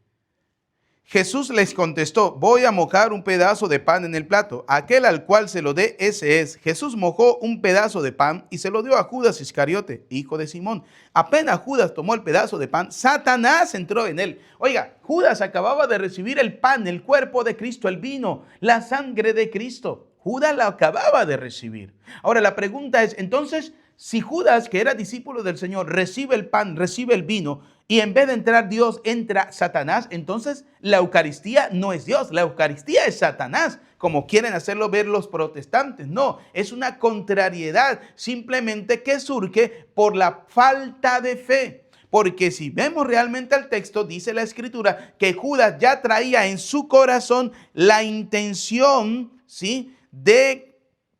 Jesús les contestó: voy a mojar un pedazo de pan en el plato. Aquel al cual se lo dé, ese es. Jesús mojó un pedazo de pan y se lo dio a Judas Iscariote, hijo de Simón. Apenas Judas tomó el pedazo de pan, Satanás entró en él. Oiga, Judas acababa de recibir el pan, el cuerpo de Cristo, el vino, la sangre de Cristo. Judas la acababa de recibir. Ahora la pregunta es, entonces, si Judas, que era discípulo del Señor, recibe el pan, recibe el vino, y en vez de entrar Dios, entra Satanás, entonces la Eucaristía no es Dios, la Eucaristía es Satanás, como quieren hacerlo ver los protestantes. No, es una contrariedad simplemente que surge por la falta de fe. Porque si vemos realmente el texto, dice la Escritura que Judas ya traía en su corazón la intención, ¿sí?, de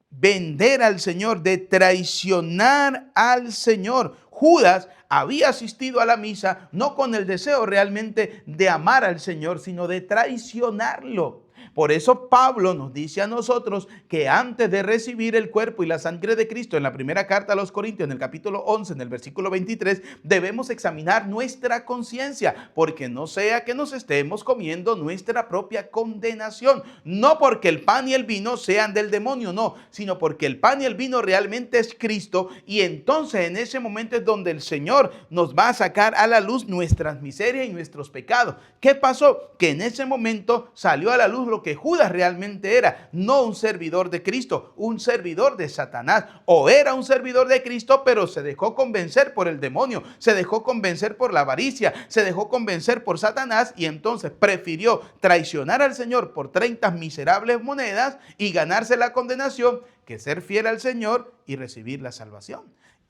vender al Señor, de traicionar al Señor. Judas había asistido a la misa no con el deseo realmente de amar al Señor, sino de traicionarlo. Por eso Pablo nos dice a nosotros que antes de recibir el cuerpo y la sangre de Cristo, en la primera carta a los Corintios, en el capítulo 11, en el versículo 23, debemos examinar nuestra conciencia, porque no sea que nos estemos comiendo nuestra propia condenación. No porque el pan y el vino sean del demonio, no, sino porque el pan y el vino realmente es Cristo, y entonces en ese momento es donde el Señor nos va a sacar a la luz nuestras miserias y nuestros pecados. ¿Qué pasó? Que en ese momento salió a la luz lo que Judas realmente era, no un servidor de Cristo, un servidor de Satanás. O era un servidor de Cristo, pero se dejó convencer por el demonio, se dejó convencer por la avaricia, se dejó convencer por Satanás, y entonces prefirió traicionar al Señor por 30 miserables monedas y ganarse la condenación, que ser fiel al Señor y recibir la salvación.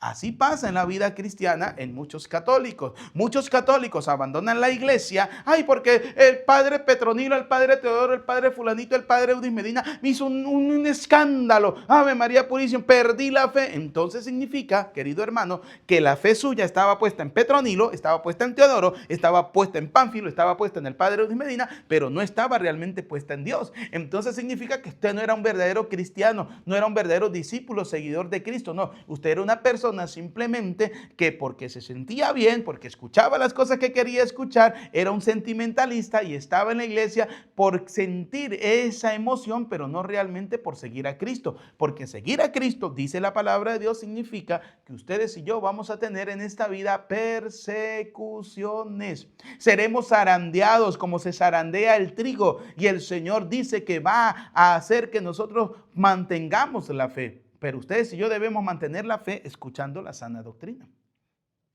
Así pasa en la vida cristiana en muchos católicos. Muchos católicos abandonan la iglesia. Ay, porque el padre Petronilo, el padre Teodoro, el padre fulanito, el padre Eudis Medina me hizo un escándalo. Ave María Purísima, perdí la fe. Entonces significa, querido hermano, que la fe suya estaba puesta en Petronilo, estaba puesta en Teodoro, estaba puesta en Pánfilo, estaba puesta en el padre Eudis Medina, pero no estaba realmente puesta en Dios. Entonces significa que usted no era un verdadero cristiano, no era un verdadero discípulo, seguidor de Cristo. No, usted era una persona simplemente que porque se sentía bien, porque escuchaba las cosas que quería escuchar, era un sentimentalista y estaba en la iglesia por sentir esa emoción, pero no realmente por seguir a Cristo. Porque seguir a Cristo, dice la palabra de Dios, significa que ustedes y yo vamos a tener en esta vida persecuciones. Seremos zarandeados como se zarandea el trigo, y el Señor dice que va a hacer que nosotros mantengamos la fe. Pero ustedes y yo debemos mantener la fe escuchando la sana doctrina.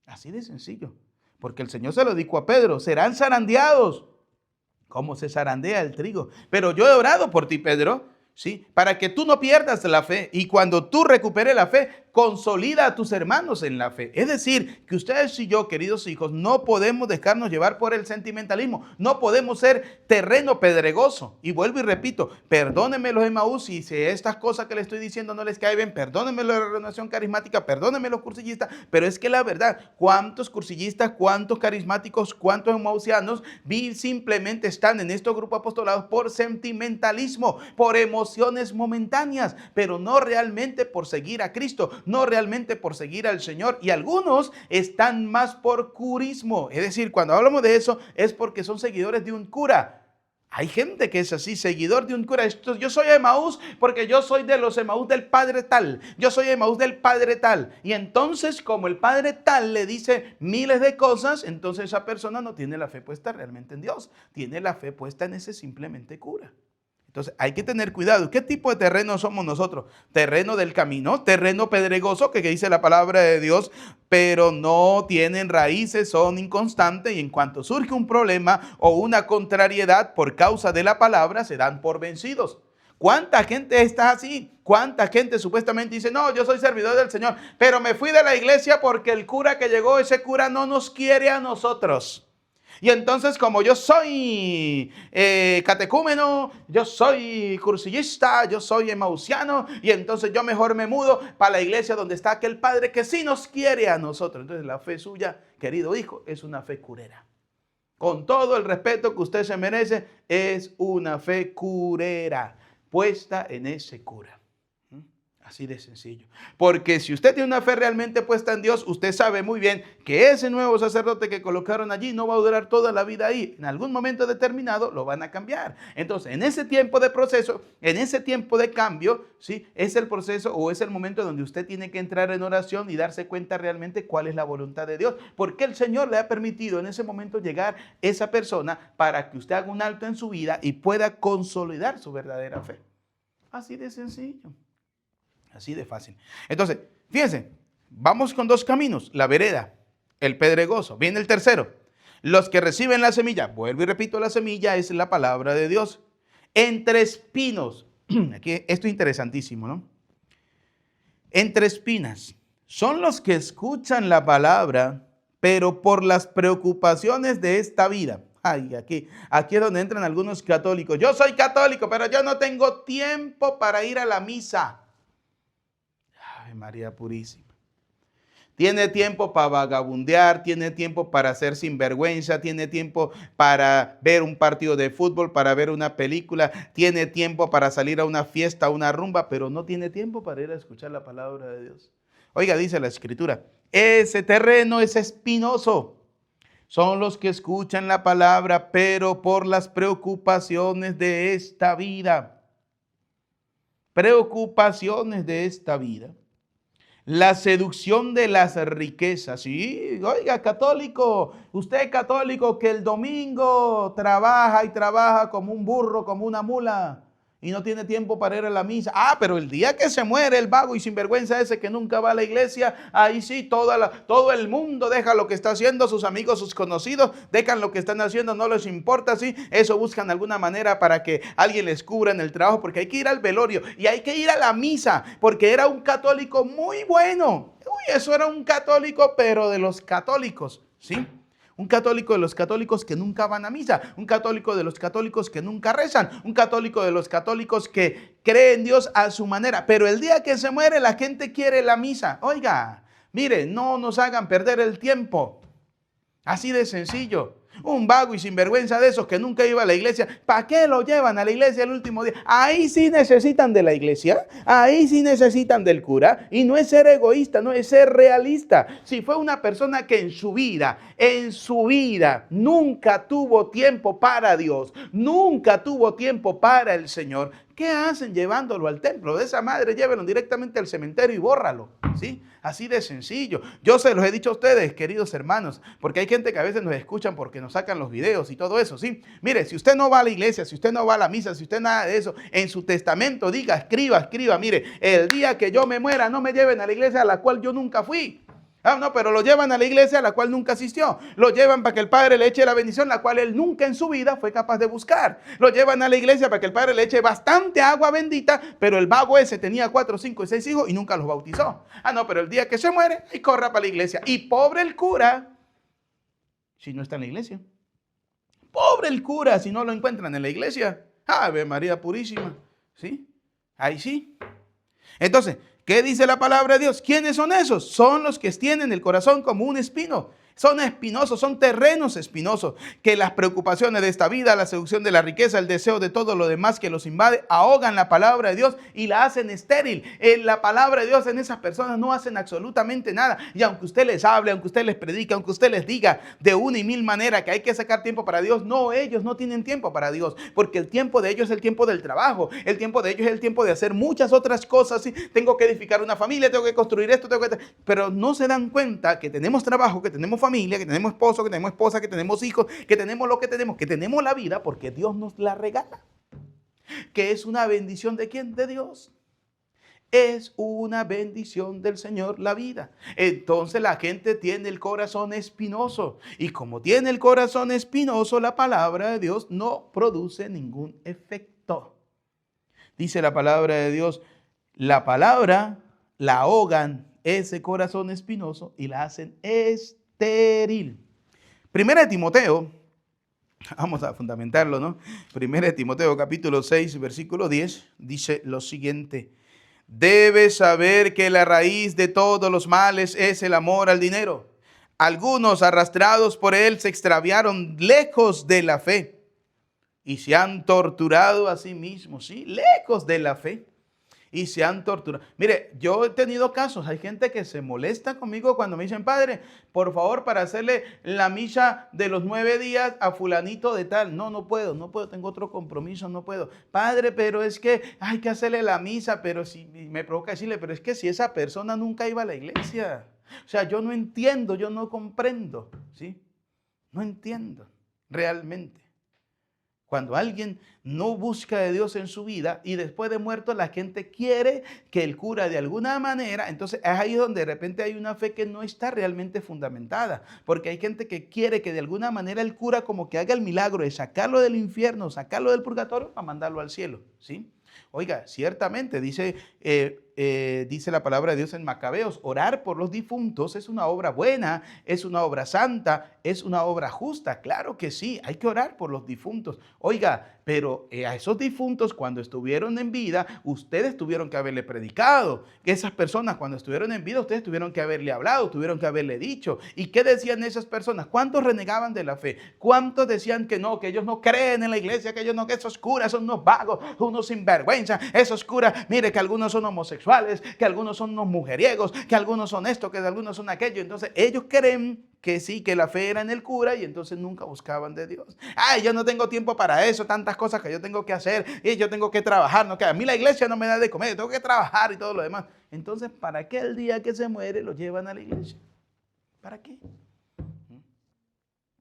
Así de sencillo. Porque el Señor se lo dijo a Pedro, serán zarandeados como se zarandea el trigo. Pero yo he orado por ti, Pedro, ¿sí? Para que tú no pierdas la fe. Y cuando tú recuperes la fe, consolida a tus hermanos en la fe. Es decir, que ustedes y yo, queridos hijos, no podemos dejarnos llevar por el sentimentalismo. No podemos ser terreno pedregoso. Y vuelvo y repito, perdónenme los Emaús si estas cosas que les estoy diciendo no les cae bien. Perdónenme la renovación carismática, perdónenme los cursillistas. Pero es que la verdad, ¿cuántos cursillistas, cuántos carismáticos, cuántos emausianos simplemente están en estos grupos apostolados por sentimentalismo, por emociones momentáneas, pero no realmente por seguir a Cristo, no realmente por seguir al Señor? Y algunos están más por curismo. Es decir, cuando hablamos de eso es porque son seguidores de un cura. Hay gente que es así, seguidor de un cura. Yo soy Emaús porque yo soy de los Emaús del padre tal. Yo soy Emaús del padre tal. Y entonces, como el padre tal le dice miles de cosas, entonces esa persona no tiene la fe puesta realmente en Dios. Tiene la fe puesta en ese simplemente cura. Entonces hay que tener cuidado. ¿Qué tipo de terreno somos nosotros? Terreno del camino, terreno pedregoso, que dice la palabra de Dios, pero no tienen raíces, son inconstantes, y en cuanto surge un problema o una contrariedad por causa de la palabra, se dan por vencidos. ¿Cuánta gente está así? ¿Cuánta gente supuestamente dice, no, yo soy servidor del Señor, pero me fui de la iglesia porque el cura que llegó, ese cura no nos quiere a nosotros? Y entonces, como yo soy catecúmeno, yo soy cursillista, yo soy emausiano, y entonces yo mejor me mudo para la iglesia donde está aquel padre que sí nos quiere a nosotros. Entonces la fe suya, querido hijo, es una fe curera. Con todo el respeto que usted se merece, es una fe curera, puesta en ese cura. Así de sencillo. Porque si usted tiene una fe realmente puesta en Dios, usted sabe muy bien que ese nuevo sacerdote que colocaron allí no va a durar toda la vida ahí. En algún momento determinado lo van a cambiar. Entonces, en ese tiempo de proceso, en ese tiempo de cambio, ¿sí? Es el proceso o es el momento donde usted tiene que entrar en oración y darse cuenta realmente cuál es la voluntad de Dios. Porque el Señor le ha permitido en ese momento llegar esa persona para que usted haga un alto en su vida y pueda consolidar su verdadera fe. Así de sencillo. Así de fácil. Entonces, fíjense, vamos con dos caminos. La vereda, el pedregoso. Viene el tercero. Los que reciben la semilla. Vuelvo y repito, la semilla es la palabra de Dios. Entre espinos. Aquí, esto es interesantísimo, ¿no? Entre espinas. Son los que escuchan la palabra, pero por las preocupaciones de esta vida. Ay, aquí es donde entran algunos católicos. Yo soy católico, pero yo no tengo tiempo para ir a la misa. María Purísima. Tiene tiempo para vagabundear, tiene tiempo para ser sinvergüenza, tiene tiempo para ver un partido de fútbol, para ver una película, tiene tiempo para salir a una fiesta, a una rumba, pero no tiene tiempo para ir a escuchar la palabra de Dios. Oiga, dice la Escritura, ese terreno es espinoso. Son los que escuchan la palabra, pero por las preocupaciones de esta vida. Preocupaciones de esta vida. La seducción de las riquezas. Sí, oiga, católico, usted católico que el domingo trabaja y trabaja como un burro, como una mula y no tiene tiempo para ir a la misa. Ah, pero el día que se muere el vago y sinvergüenza ese que nunca va a la iglesia, ahí sí, todo el mundo deja lo que está haciendo, sus amigos, sus conocidos, dejan lo que están haciendo, no les importa, sí, eso buscan alguna manera para que alguien les cubra en el trabajo, porque hay que ir al velorio y hay que ir a la misa, porque era un católico muy bueno. Uy, eso era un católico, pero de los católicos, ¿sí? Un católico de los católicos que nunca van a misa, un católico de los católicos que nunca rezan, un católico de los católicos que cree en Dios a su manera. Pero el día que se muere la gente quiere la misa. Oiga, mire, no nos hagan perder el tiempo. Así de sencillo. Un vago y sinvergüenza de esos que nunca iba a la iglesia, ¿para qué lo llevan a la iglesia el último día? Ahí sí necesitan de la iglesia, ahí sí necesitan del cura, y no es ser egoísta, no es ser realista. Si fue una persona que en su vida, nunca tuvo tiempo para Dios, nunca tuvo tiempo para el Señor, ¿qué hacen llevándolo al templo? De esa madre, llévenlo directamente al cementerio y bórralo, ¿sí? Así de sencillo. Yo se los he dicho a ustedes, queridos hermanos, porque hay gente que a veces nos escuchan porque nos sacan los videos y todo eso, ¿sí? Mire, si usted no va a la iglesia, si usted no va a la misa, si usted nada de eso, en su testamento diga, escriba, mire, el día que yo me muera, no me lleven a la iglesia a la cual yo nunca fui. Ah, no, pero lo llevan a la iglesia a la cual nunca asistió. Lo llevan para que el Padre le eche la bendición, la cual él nunca en su vida fue capaz de buscar. Lo llevan a la iglesia para que el Padre le eche bastante agua bendita, pero el vago ese tenía 4, 5 y 6 hijos y nunca los bautizó. Ah, no, pero el día que se muere, y corra para la iglesia. Y pobre el cura, si no está en la iglesia. Pobre el cura, si no lo encuentran en la iglesia. Ave María Purísima. ¿Sí? Ahí sí. Entonces, ¿qué dice la palabra de Dios? ¿Quiénes son esos? Son los que tienen el corazón como un espino. Son espinosos, son terrenos espinosos, que las preocupaciones de esta vida, la seducción de la riqueza, el deseo de todo lo demás que los invade, ahogan la palabra de Dios y la hacen estéril. La palabra de Dios en esas personas no hacen absolutamente nada. Y aunque usted les hable, aunque usted les predique, aunque usted les diga de una y mil maneras que hay que sacar tiempo para Dios, no, ellos no tienen tiempo para Dios, porque el tiempo de ellos es el tiempo del trabajo, el tiempo de ellos es el tiempo de hacer muchas otras cosas. ¿Sí? Tengo que edificar una familia, tengo que construir esto, pero no se dan cuenta que tenemos trabajo, que tenemos familia, que tenemos esposo, que tenemos esposa, que tenemos hijos, que tenemos lo que tenemos la vida porque Dios nos la regala. Que es una bendición ¿de quién? De Dios. Es una bendición del Señor la vida. Entonces la gente tiene el corazón espinoso. Y como tiene el corazón espinoso, la palabra de Dios no produce ningún efecto. Dice la palabra de Dios, la palabra la ahogan ese corazón espinoso y la hacen estéril. Primera de Timoteo, vamos a fundamentarlo, ¿no? Primera de Timoteo capítulo 6, versículo 10, dice lo siguiente. Debes saber que la raíz de todos los males es el amor al dinero. Algunos arrastrados por él se extraviaron lejos de la fe y se han torturado a sí mismos, ¿sí? Lejos de la fe. Y se han torturado. Mire, yo he tenido casos, hay gente que se molesta conmigo cuando me dicen, padre, por favor, para hacerle la misa de los 9 días a fulanito de tal. No puedo, tengo otro compromiso, no puedo. Padre, pero es que hay que hacerle la misa, pero si me provoca decirle, pero es que si esa persona nunca iba a la iglesia. O sea, yo no entiendo, yo no comprendo, ¿sí? No entiendo realmente. Cuando alguien no busca de Dios en su vida y después de muerto la gente quiere que el cura de alguna manera, entonces es ahí donde de repente hay una fe que no está realmente fundamentada, porque hay gente que quiere que de alguna manera el cura como que haga el milagro de sacarlo del infierno, sacarlo del purgatorio para mandarlo al cielo, ¿sí? Oiga, ciertamente dice dice la palabra de Dios en Macabeos, orar por los difuntos es una obra buena, es una obra santa, es una obra justa. Claro que sí, hay que orar por los difuntos. Oiga, pero a esos difuntos cuando estuvieron en vida, ustedes tuvieron que haberle predicado. Que esas personas cuando estuvieron en vida, ustedes tuvieron que haberle hablado, tuvieron que haberle dicho. ¿Y qué decían esas personas? ¿Cuántos renegaban de la fe? ¿Cuántos decían que no, que ellos no creen en la iglesia, que ellos no, que esos curas son unos vagos, unos sinvergüenza, esos curas, mire que algunos son homosexuales, que algunos son unos mujeriegos, que algunos son esto, que algunos son aquello? Entonces ellos creen que sí, que la fe era en el cura y entonces nunca buscaban de Dios. Ay, yo no tengo tiempo para eso, tantas cosas que yo tengo que hacer y yo tengo que trabajar, no, que a mí la iglesia no me da de comer, yo tengo que trabajar y todo lo demás. Entonces, ¿para qué el día que se muere lo llevan a la iglesia? ¿Para qué?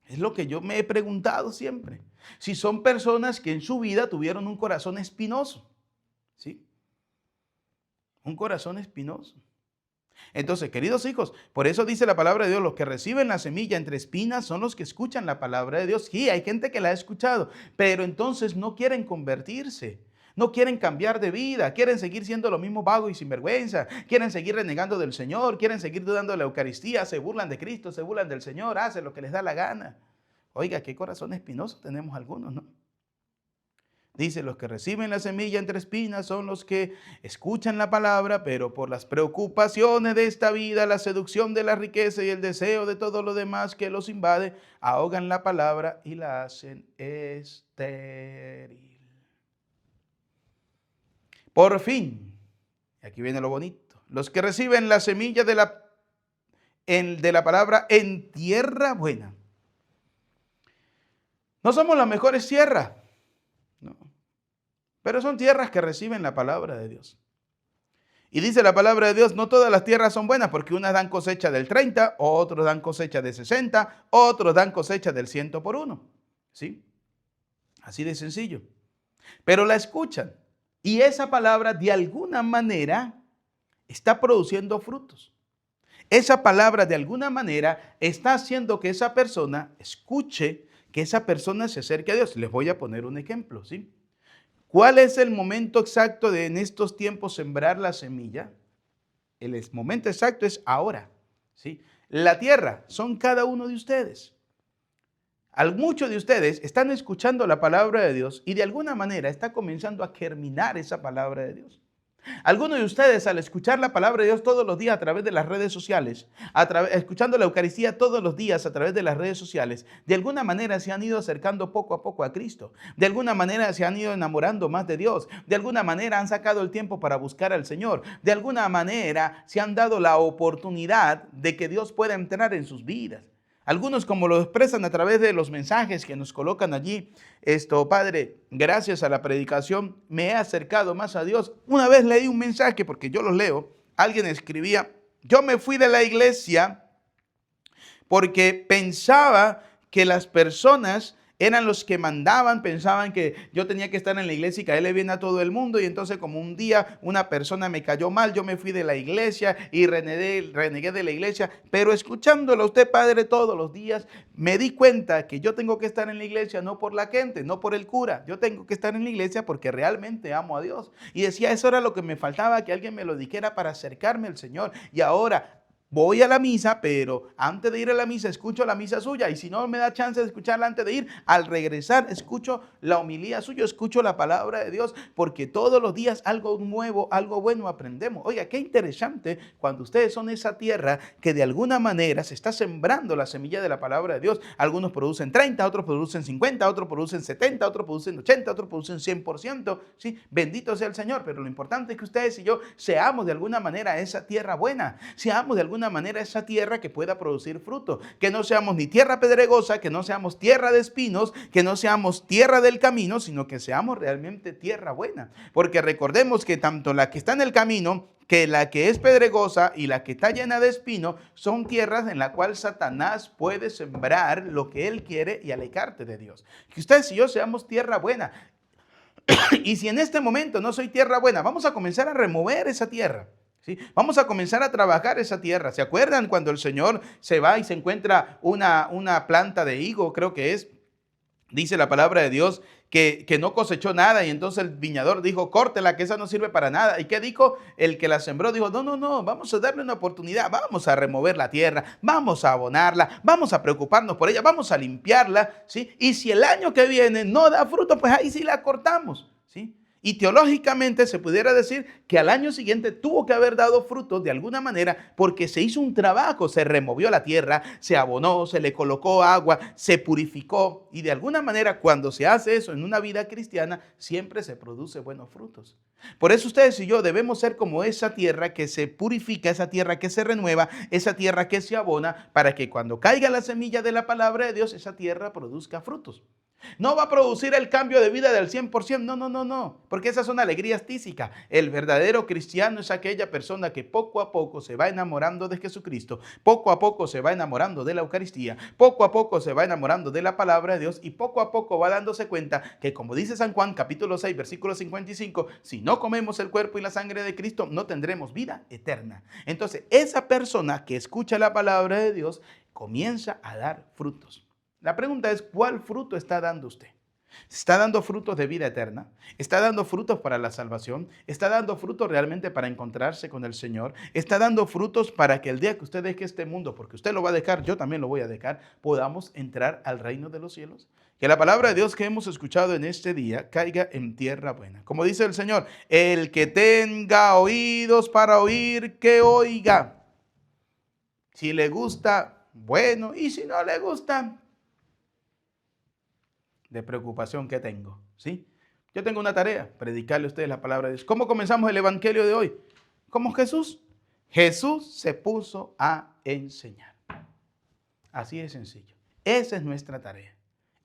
Es lo que yo me he preguntado siempre. Si son personas que en su vida tuvieron un corazón espinoso, ¿sí? Un corazón espinoso. Entonces, queridos hijos, por eso dice la palabra de Dios, los que reciben la semilla entre espinas son los que escuchan la palabra de Dios. Sí, hay gente que la ha escuchado, pero entonces no quieren convertirse. No quieren cambiar de vida, quieren seguir siendo lo mismo vago y sinvergüenza, quieren seguir renegando del Señor, quieren seguir dudando de la Eucaristía, se burlan de Cristo, se burlan del Señor, hacen lo que les da la gana. Oiga, qué corazón espinoso tenemos algunos, ¿no? Dice, los que reciben la semilla entre espinas son los que escuchan la palabra, pero por las preocupaciones de esta vida, la seducción de la riqueza y el deseo de todo lo demás que los invade, ahogan la palabra y la hacen estéril. Por fin, y aquí viene lo bonito, los que reciben la semilla de la palabra en tierra buena. No somos las mejores tierras, no, pero son tierras que reciben la palabra de Dios. Y dice la palabra de Dios, no todas las tierras son buenas, porque unas dan cosecha del 30, otros dan cosecha de 60, otros dan cosecha del 100 por uno. ¿Sí? Así de sencillo. Pero la escuchan. Y esa palabra de alguna manera está produciendo frutos. Esa palabra de alguna manera está haciendo que esa persona escuche, que esa persona se acerque a Dios. Les voy a poner un ejemplo, ¿sí? ¿Cuál es el momento exacto de en estos tiempos sembrar la semilla? El momento exacto es ahora, ¿sí? La tierra son cada uno de ustedes. Muchos de ustedes están escuchando la palabra de Dios y de alguna manera está comenzando a germinar esa palabra de Dios. Algunos de ustedes al escuchar la palabra de Dios todos los días a través de las redes sociales, escuchando la Eucaristía todos los días a través de las redes sociales, de alguna manera se han ido acercando poco a poco a Cristo. De alguna manera se han ido enamorando más de Dios. De alguna manera han sacado el tiempo para buscar al Señor. De alguna manera se han dado la oportunidad de que Dios pueda entrar en sus vidas. Algunos, como lo expresan a través de los mensajes que nos colocan allí, Padre, gracias a la predicación me he acercado más a Dios. Una vez leí un mensaje, porque yo los leo, alguien escribía, yo me fui de la iglesia porque pensaba que las personas eran los que mandaban, pensaban que yo tenía que estar en la iglesia y caerle bien a todo el mundo. Y entonces como un día una persona me cayó mal, yo me fui de la iglesia y renegué de la iglesia. Pero escuchándolo a usted, Padre, todos los días, me di cuenta que yo tengo que estar en la iglesia no por la gente, no por el cura. Yo tengo que estar en la iglesia porque realmente amo a Dios. Y decía, eso era lo que me faltaba, que alguien me lo dijera para acercarme al Señor. Y ahora voy a la misa, pero antes de ir a la misa escucho la misa suya, y si no me da chance de escucharla antes de ir, al regresar escucho la homilía suya, escucho la palabra de Dios, porque todos los días algo nuevo, algo bueno aprendemos. Oiga, qué interesante cuando ustedes son esa tierra que de alguna manera se está sembrando la semilla de la palabra de Dios. Algunos producen 30, otros producen 50, otros producen 70, otros producen 80, otros producen 100%, ¿sí? Bendito sea el Señor, pero lo importante es que ustedes y yo seamos de alguna manera esa tierra buena, seamos de alguna manera esa tierra que pueda producir fruto, que no seamos ni tierra pedregosa, que no seamos tierra de espinos, que no seamos tierra del camino, sino que seamos realmente tierra buena, porque recordemos que tanto la que está en el camino, que la que es pedregosa y la que está llena de espino, son tierras en la cual Satanás puede sembrar lo que él quiere y alejarte de Dios. Que ustedes y yo seamos tierra buena. Y si en este momento no soy tierra buena, vamos a comenzar a remover esa tierra. ¿Sí? Vamos a comenzar a trabajar esa tierra. ¿Se acuerdan cuando el Señor se va y se encuentra una planta de higo, creo que es, Dice la palabra de Dios que no cosechó nada y entonces el viñador dijo, córtela, que esa no sirve para nada. ¿Y qué dijo? El que la sembró dijo, no, no, no, vamos a darle una oportunidad, vamos a remover la tierra, vamos a abonarla, vamos a preocuparnos por ella, vamos a limpiarla, ¿sí? Y si el año que viene no da fruto, pues ahí sí la cortamos, ¿sí? Y teológicamente se pudiera decir que al año siguiente tuvo que haber dado frutos de alguna manera porque se hizo un trabajo, se removió la tierra, se abonó, se le colocó agua, se purificó y de alguna manera cuando se hace eso en una vida cristiana siempre se produce buenos frutos. Por eso ustedes y yo debemos ser como esa tierra que se purifica, esa tierra que se renueva, esa tierra que se abona para que cuando caiga la semilla de la palabra de Dios, esa tierra produzca frutos. No va a producir el cambio de vida del 100%, no, no, no, no, porque esas son alegrías tísicas. El verdadero cristiano es aquella persona que poco a poco se va enamorando de Jesucristo, poco a poco se va enamorando de la Eucaristía, poco a poco se va enamorando de la palabra de Dios y poco a poco va dándose cuenta que, como dice San Juan capítulo 6, versículo 55, si no comemos el cuerpo y la sangre de Cristo, no tendremos vida eterna. Entonces, esa persona que escucha la palabra de Dios comienza a dar frutos. La pregunta es, ¿cuál fruto está dando usted? ¿Está dando frutos de vida eterna? ¿Está dando frutos para la salvación? ¿Está dando frutos realmente para encontrarse con el Señor? ¿Está dando frutos para que el día que usted deje este mundo, porque usted lo va a dejar, yo también lo voy a dejar, podamos entrar al reino de los cielos? Que la palabra de Dios que hemos escuchado en este día caiga en tierra buena. Como dice el Señor, el que tenga oídos para oír, que oiga. Si le gusta, bueno, y si no le gusta, de preocupación que tengo, ¿sí? Yo tengo una tarea, predicarle a ustedes la palabra de Dios. ¿Cómo comenzamos el evangelio de hoy? Como Jesús. Jesús se puso a enseñar. Así de sencillo. Esa es nuestra tarea,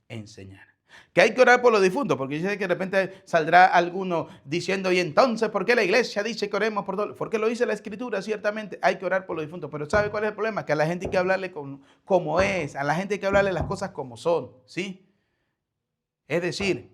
enseñar. Que hay que orar por los difuntos, porque yo sé que de repente saldrá alguno diciendo, y entonces, ¿por qué la iglesia dice que oremos por todos? Porque lo dice la Escritura, ciertamente hay que orar por los difuntos, pero ¿sabe cuál es el problema? Que a la gente hay que hablarle como es, a la gente hay que hablarle las cosas como son, ¿sí? Es decir,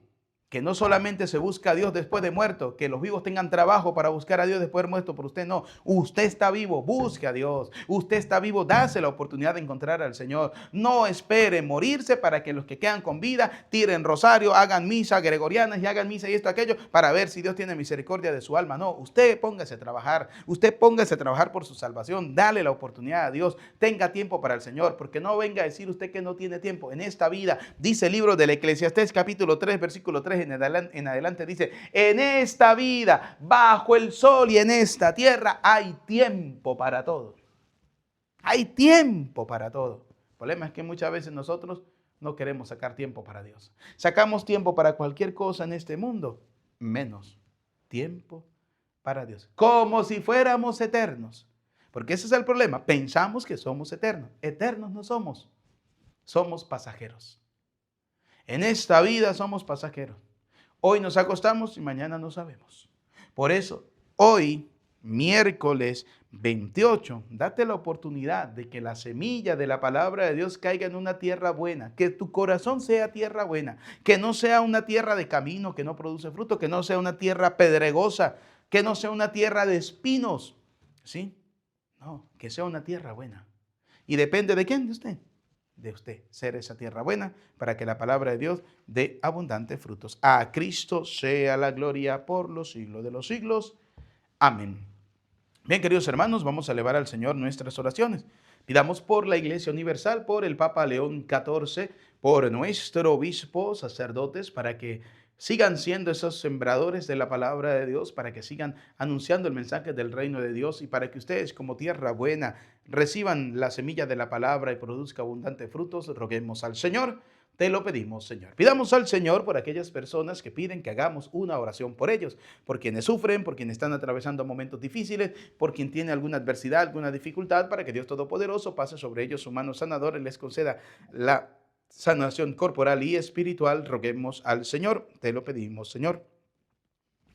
que no solamente se busca a Dios después de muerto, que los vivos tengan trabajo para buscar a Dios después de muerto, pero usted no. Usted está vivo, busque a Dios. Usted está vivo, dase la oportunidad de encontrar al Señor. No espere morirse para que los que quedan con vida tiren rosario, hagan misa gregorianas y hagan misa y esto, aquello, para ver si Dios tiene misericordia de su alma. No, usted póngase a trabajar. Usted póngase a trabajar por su salvación. Dale la oportunidad a Dios. Tenga tiempo para el Señor, porque no venga a decir usted que no tiene tiempo. En esta vida, dice el libro del Eclesiastés, capítulo 3, versículo 3, en adelante dice, en esta vida, bajo el sol y en esta tierra hay tiempo para todo. Hay tiempo para todo. El problema es que muchas veces nosotros no queremos sacar tiempo para Dios. Sacamos tiempo para cualquier cosa en este mundo, menos tiempo para Dios. Como si fuéramos eternos. Porque ese es el problema. Pensamos que somos eternos. Eternos no somos. Somos pasajeros. En esta vida somos pasajeros. Hoy nos acostamos y mañana no sabemos. Por eso, hoy, miércoles 28, date la oportunidad de que la semilla de la palabra de Dios caiga en una tierra buena, que tu corazón sea tierra buena, que no sea una tierra de camino que no produce fruto, que no sea una tierra pedregosa, que no sea una tierra de espinos, ¿sí? No, que sea una tierra buena. ¿Y depende de quién? De usted. De usted, ser esa tierra buena para que la palabra de Dios dé abundantes frutos. A Cristo sea la gloria por los siglos de los siglos. Amén. Bien, queridos hermanos, vamos a elevar al Señor nuestras oraciones. Pidamos por la Iglesia Universal, por el Papa León XIV, por nuestro obispo, sacerdotes, para que sigan siendo esos sembradores de la palabra de Dios, para que sigan anunciando el mensaje del reino de Dios y para que ustedes como tierra buena reciban la semilla de la palabra y produzca abundantes frutos. Roguemos al Señor. Te lo pedimos, Señor. Pidamos al Señor por aquellas personas que piden que hagamos una oración por ellos, por quienes sufren, por quienes están atravesando momentos difíciles, por quien tiene alguna adversidad, alguna dificultad, para que Dios Todopoderoso pase sobre ellos su mano sanadora y les conceda la sanación corporal y espiritual. Roguemos al Señor. Te lo pedimos, Señor.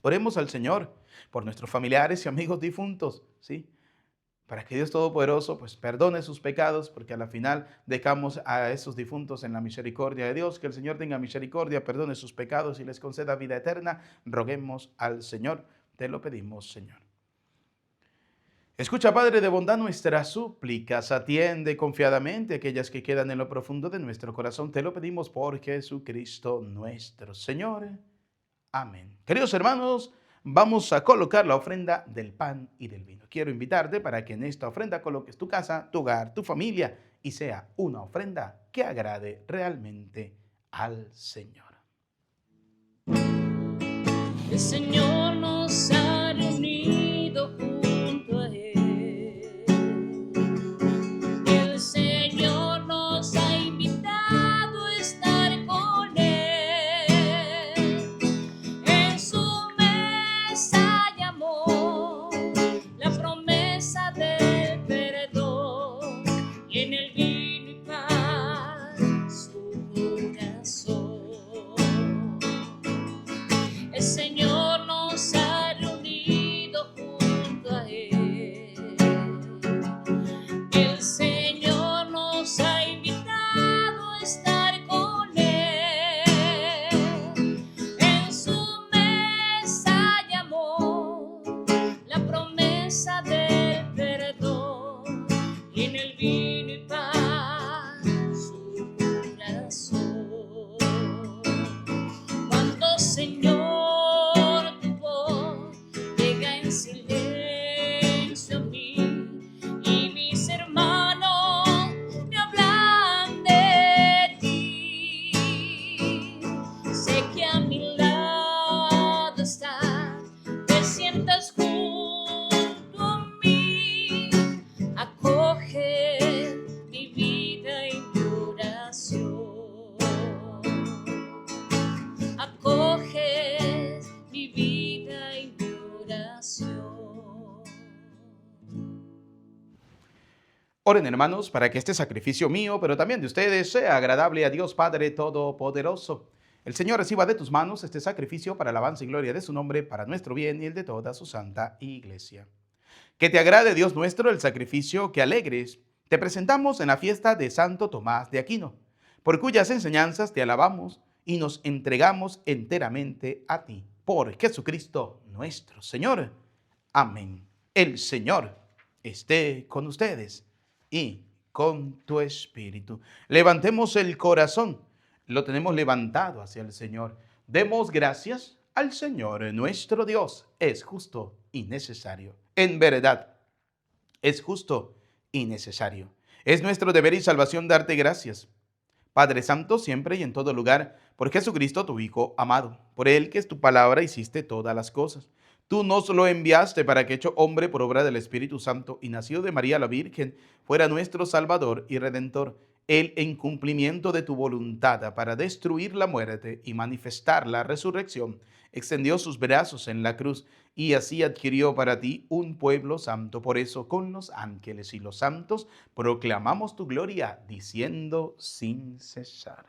Oremos al Señor por nuestros familiares y amigos difuntos, ¿sí? Para que Dios Todopoderoso pues perdone sus pecados, porque a la final dejamos a esos difuntos en la misericordia de Dios. Que el Señor tenga misericordia, perdone sus pecados y les conceda vida eterna. Roguemos al Señor. Te lo pedimos, Señor. Escucha, Padre de bondad, nuestras súplicas, atiende confiadamente aquellas que quedan en lo profundo de nuestro corazón. Te lo pedimos por Jesucristo nuestro Señor. Amén. Queridos hermanos, vamos a colocar la ofrenda del pan y del vino. Quiero invitarte para que en esta ofrenda coloques tu casa, tu hogar, tu familia y sea una ofrenda que agrade realmente al Señor. El Señor nos ha reunido junto a Él. El Señor nos ha invitado a estar con Él. En su mesa llamó la promesa del perdón y en el vino y pan su corazón. El Señor nos ha reunido junto a Él. El Señor nos ha invitado a estar con Él. En su mesa llamó la promesa del perdón y en el vino y pan su corazón. Cuando Señor Oren, hermanos, para que este sacrificio mío, pero también de ustedes, sea agradable a Dios Padre Todopoderoso. El Señor reciba de tus manos este sacrificio para alabanza y gloria de su nombre, para nuestro bien y el de toda su santa iglesia. Que te agrade, Dios nuestro, el sacrificio que alegres te presentamos en la fiesta de Santo Tomás de Aquino, por cuyas enseñanzas te alabamos y nos entregamos enteramente a ti. Por Jesucristo nuestro Señor. Amén. El Señor esté con ustedes y con tu espíritu. Levantemos el corazón, lo tenemos levantado hacia el Señor. Demos gracias al Señor nuestro Dios. Es justo y necesario. En verdad, es justo y necesario. Es nuestro deber y salvación darte gracias, Padre Santo, siempre y en todo lugar, por Jesucristo tu Hijo amado. Por Él, que es tu palabra, hiciste todas las cosas. Tú nos lo enviaste para que, hecho hombre por obra del Espíritu Santo y nacido de María la Virgen, fuera nuestro Salvador y Redentor. Él, en cumplimiento de tu voluntad para destruir la muerte y manifestar la resurrección, extendió sus brazos en la cruz y así adquirió para ti un pueblo santo. Por eso, con los ángeles y los santos, proclamamos tu gloria, diciendo sin cesar.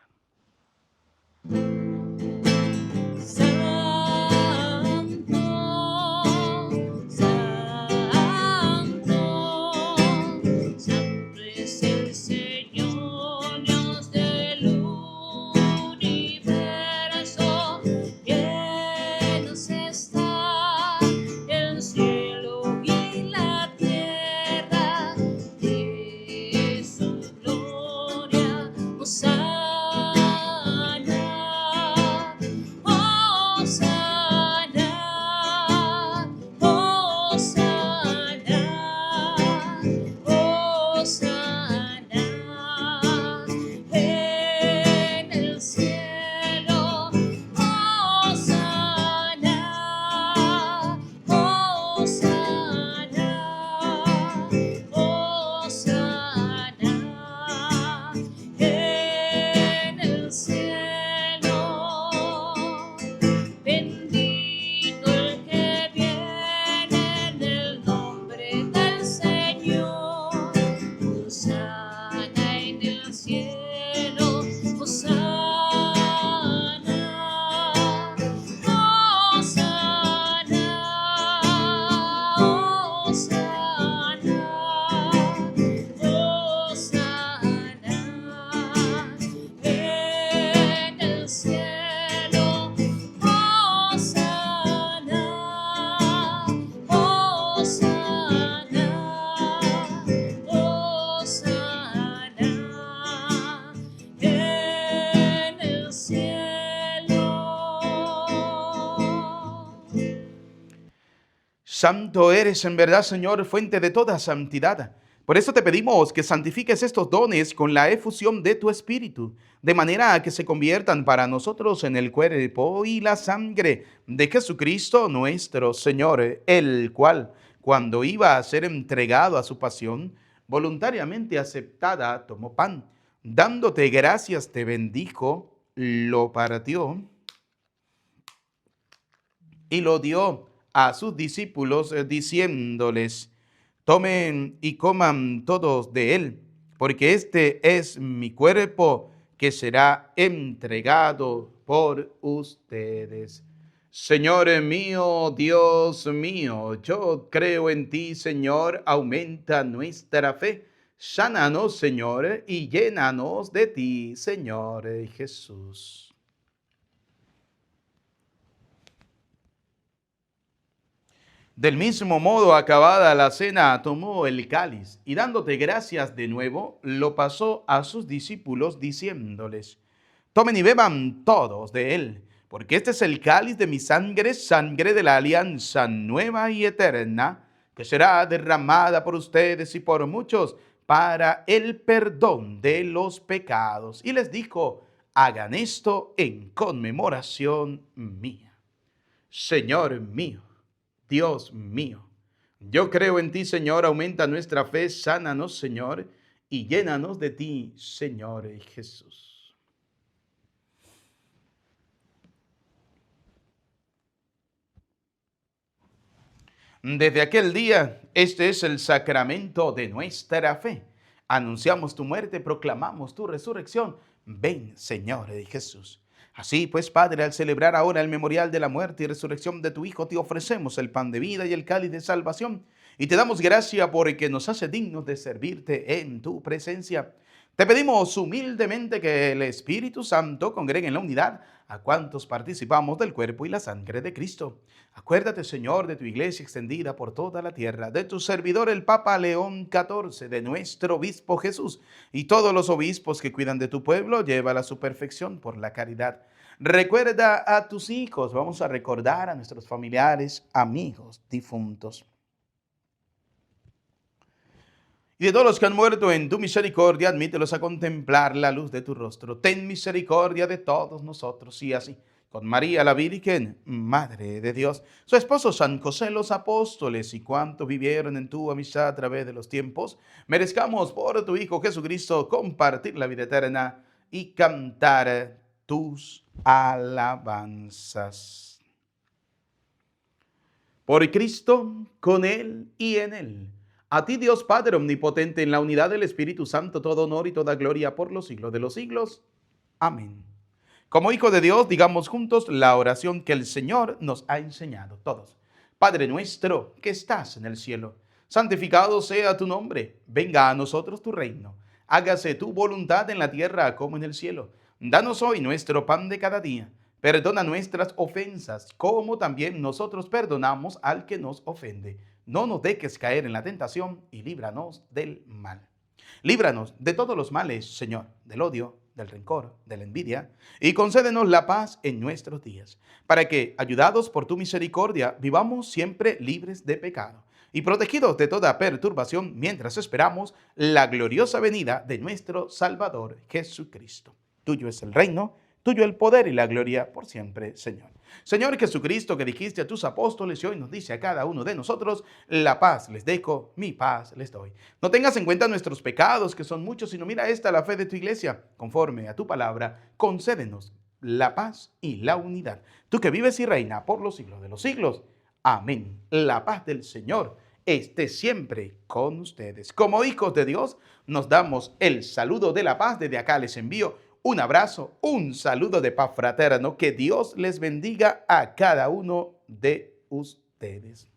Santo eres en verdad, Señor, fuente de toda santidad. Por eso te pedimos que santifiques estos dones con la efusión de tu Espíritu, de manera que se conviertan para nosotros en el cuerpo y la sangre de Jesucristo nuestro Señor, el cual, cuando iba a ser entregado a su pasión, voluntariamente aceptada, tomó pan, dándote gracias, te bendijo, lo partió y lo dio a sus discípulos, diciéndoles: tomen y coman todos de él, porque este es mi cuerpo que será entregado por ustedes. Señor mío, Dios mío, yo creo en ti, Señor, aumenta nuestra fe. Sánanos, Señor, y llénanos de ti, Señor Jesús. Del mismo modo, acabada la cena, tomó el cáliz y dándote gracias de nuevo, lo pasó a sus discípulos diciéndoles: tomen y beban todos de él, porque este es el cáliz de mi sangre, sangre de la alianza nueva y eterna, que será derramada por ustedes y por muchos para el perdón de los pecados. Y les dijo: hagan esto en conmemoración mía. Señor mío, Dios mío, yo creo en ti, Señor, aumenta nuestra fe, sánanos, Señor, y llénanos de ti, Señor Jesús. Desde aquel día, este es el sacramento de nuestra fe. Anunciamos tu muerte, proclamamos tu resurrección. Ven, Señor Jesús. Así pues, Padre, al celebrar ahora el memorial de la muerte y resurrección de tu Hijo, te ofrecemos el pan de vida y el cáliz de salvación, y te damos gracia porque nos hace dignos de servirte en tu presencia. Te pedimos humildemente que el Espíritu Santo congregue en la unidad a cuantos participamos del cuerpo y la sangre de Cristo. Acuérdate, Señor, de tu iglesia extendida por toda la tierra, de tu servidor el Papa León XIV, de nuestro obispo Jesús, y todos los obispos que cuidan de tu pueblo, llévala a su perfección por la caridad. Recuerda a tus hijos, vamos a recordar a nuestros familiares, amigos, difuntos. Y de todos los que han muerto en tu misericordia, admítelos a contemplar la luz de tu rostro. Ten misericordia de todos nosotros, y así, con María la Virgen, Madre de Dios, su esposo San José, los apóstoles y cuantos vivieron en tu amistad a través de los tiempos, merezcamos por tu Hijo Jesucristo compartir la vida eterna y cantar tus alabanzas. Por Cristo, con Él y en Él. A ti, Dios Padre omnipotente, en la unidad del Espíritu Santo, todo honor y toda gloria por los siglos de los siglos. Amén. Como hijo de Dios, digamos juntos la oración que el Señor nos ha enseñado todos. Padre nuestro que estás en el cielo, santificado sea tu nombre. Venga a nosotros tu reino. Hágase tu voluntad en la tierra como en el cielo. Danos hoy nuestro pan de cada día. Perdona nuestras ofensas, como también nosotros perdonamos al que nos ofende. No nos dejes caer en la tentación y líbranos del mal. Líbranos de todos los males, Señor, del odio, del rencor, de la envidia, y concédenos la paz en nuestros días, para que, ayudados por tu misericordia, vivamos siempre libres de pecado y protegidos de toda perturbación mientras esperamos la gloriosa venida de nuestro Salvador Jesucristo. Tuyo es el reino, tuyo el poder y la gloria por siempre, Señor. Señor Jesucristo, que dijiste a tus apóstoles y hoy nos dice a cada uno de nosotros: la paz les dejo, mi paz les doy. No tengas en cuenta nuestros pecados, que son muchos, sino mira esta la fe de tu iglesia. Conforme a tu palabra, concédenos la paz y la unidad. Tú que vives y reina por los siglos de los siglos. Amén. La paz del Señor esté siempre con ustedes. Como hijos de Dios, nos damos el saludo de la paz. Desde acá les envío un abrazo, un saludo de paz fraterno. Que Dios les bendiga a cada uno de ustedes.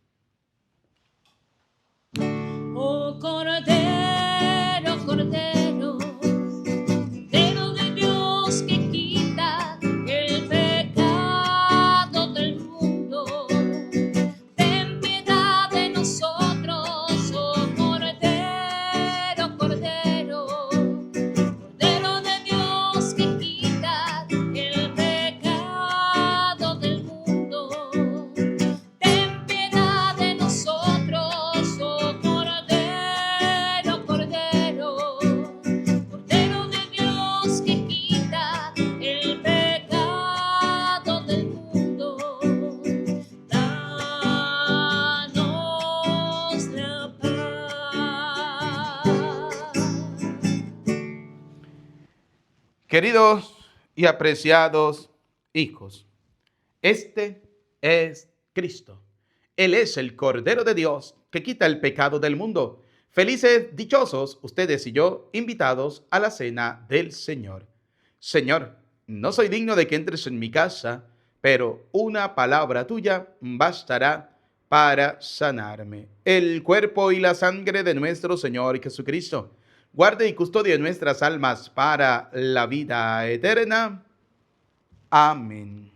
Oh Cordero, Cordero, Cordero de Dios que quita el pecado del mundo, ten piedad de nosotros, oh Cordero, Cordero, Cordero de Dios que quita el pecado del mundo, ten piedad de nosotros. Queridos y apreciados hijos, este es Cristo. Él es el Cordero de Dios que quita el pecado del mundo. Felices, dichosos ustedes y yo, invitados a la cena del Señor. Señor, no soy digno de que entres en mi casa, pero una palabra tuya bastará para sanarme. El cuerpo y la sangre de nuestro Señor Jesucristo guarde y custodie nuestras almas para la vida eterna. Amén.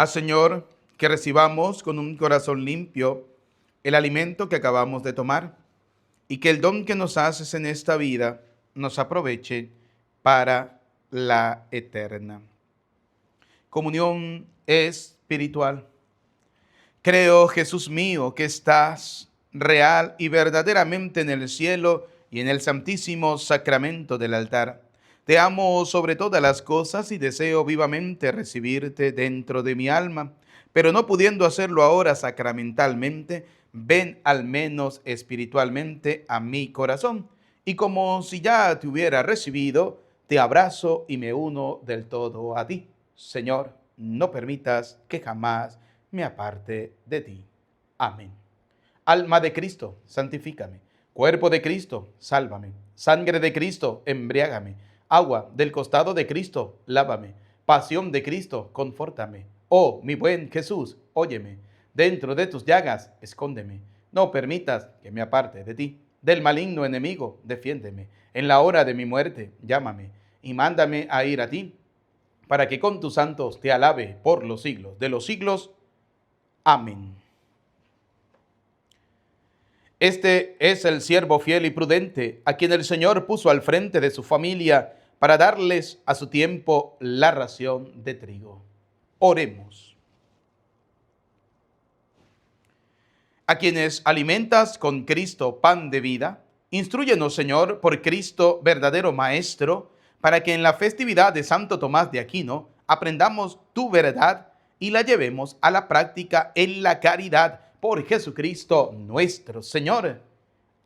Señor, que recibamos con un corazón limpio el alimento que acabamos de tomar y que el don que nos haces en esta vida nos aproveche para la eterna. Comunión espiritual. Creo, Jesús mío, que estás real y verdaderamente en el cielo y en el santísimo sacramento del altar. Te amo sobre todas las cosas y deseo vivamente recibirte dentro de mi alma, pero no pudiendo hacerlo ahora sacramentalmente, ven al menos espiritualmente a mi corazón. Y como si ya te hubiera recibido, te abrazo y me uno del todo a ti. Señor, no permitas que jamás me aparte de ti. Amén. Alma de Cristo, santifícame. Cuerpo de Cristo, sálvame. Sangre de Cristo, embriágame. Agua del costado de Cristo, lávame. Pasión de Cristo, confórtame. Oh, mi buen Jesús, óyeme. Dentro de tus llagas, escóndeme. No permitas que me aparte de ti. Del maligno enemigo, defiéndeme. En la hora de mi muerte, llámame. Y mándame a ir a ti, para que con tus santos te alabe por los siglos de los siglos. Amén. Este es el siervo fiel y prudente, a quien el Señor puso al frente de su familia para darles a su tiempo la ración de trigo. Oremos. A quienes alimentas con Cristo pan de vida, instrúyenos, Señor, por Cristo, verdadero Maestro, para que en la festividad de Santo Tomás de Aquino aprendamos tu verdad y la llevemos a la práctica en la caridad por Jesucristo nuestro Señor.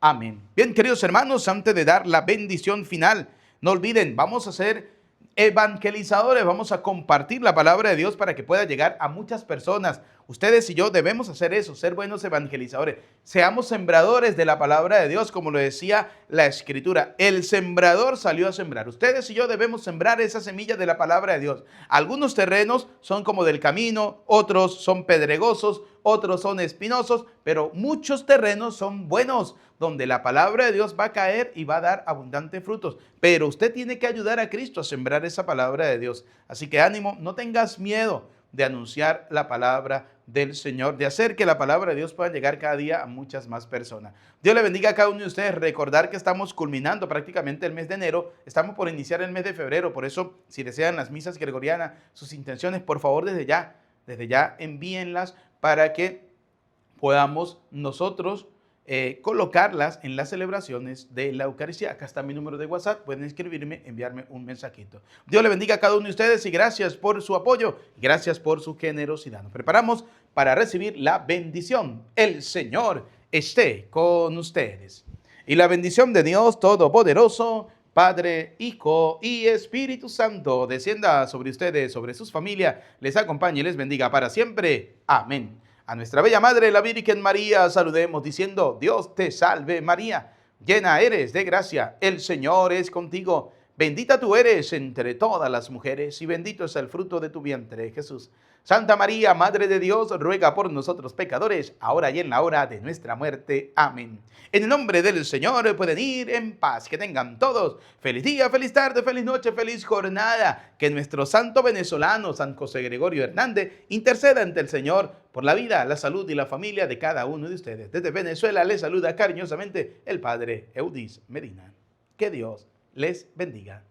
Amén. Bien, queridos hermanos, antes de dar la bendición final, no olviden, vamos a ser evangelizadores, vamos a compartir la palabra de Dios para que pueda llegar a muchas personas. Ustedes y yo debemos hacer eso, ser buenos evangelizadores. Seamos sembradores de la palabra de Dios, como lo decía la Escritura. El sembrador salió a sembrar. Ustedes y yo debemos sembrar esa semilla de la palabra de Dios. Algunos terrenos son como del camino, otros son pedregosos, otros son espinosos, pero muchos terrenos son buenos, donde la palabra de Dios va a caer y va a dar abundantes frutos. Pero usted tiene que ayudar a Cristo a sembrar esa palabra de Dios. Así que ánimo, no tengas miedo de anunciar la palabra del Señor, de hacer que la palabra de Dios pueda llegar cada día a muchas más personas. Dios le bendiga a cada uno de ustedes. Recordar que estamos culminando prácticamente el mes de enero, estamos por iniciar el mes de febrero, por eso si desean las misas gregorianas, sus intenciones, por favor desde ya envíenlas para que podamos nosotros colocarlas en las celebraciones de la Eucaristía. Acá está mi número de WhatsApp, pueden escribirme, enviarme un mensajito. Dios le bendiga a cada uno de ustedes y gracias por su apoyo, gracias por su generosidad. Nos preparamos para recibir la bendición. El Señor esté con ustedes. Y la bendición de Dios Todopoderoso, Padre, Hijo y Espíritu Santo, descienda sobre ustedes, sobre sus familias, les acompañe y les bendiga para siempre. Amén. A nuestra bella Madre, la Virgen María, saludemos diciendo: Dios te salve María, llena eres de gracia, el Señor es contigo. Bendita tú eres entre todas las mujeres y bendito es el fruto de tu vientre, Jesús. Santa María, Madre de Dios, ruega por nosotros pecadores, ahora y en la hora de nuestra muerte. Amén. En el nombre del Señor pueden ir en paz. Que tengan todos feliz día, feliz tarde, feliz noche, feliz jornada. Que nuestro santo venezolano, San José Gregorio Hernández, interceda ante el Señor por la vida, la salud y la familia de cada uno de ustedes. Desde Venezuela les saluda cariñosamente el Padre Eudis Medina. Que Dios les bendiga.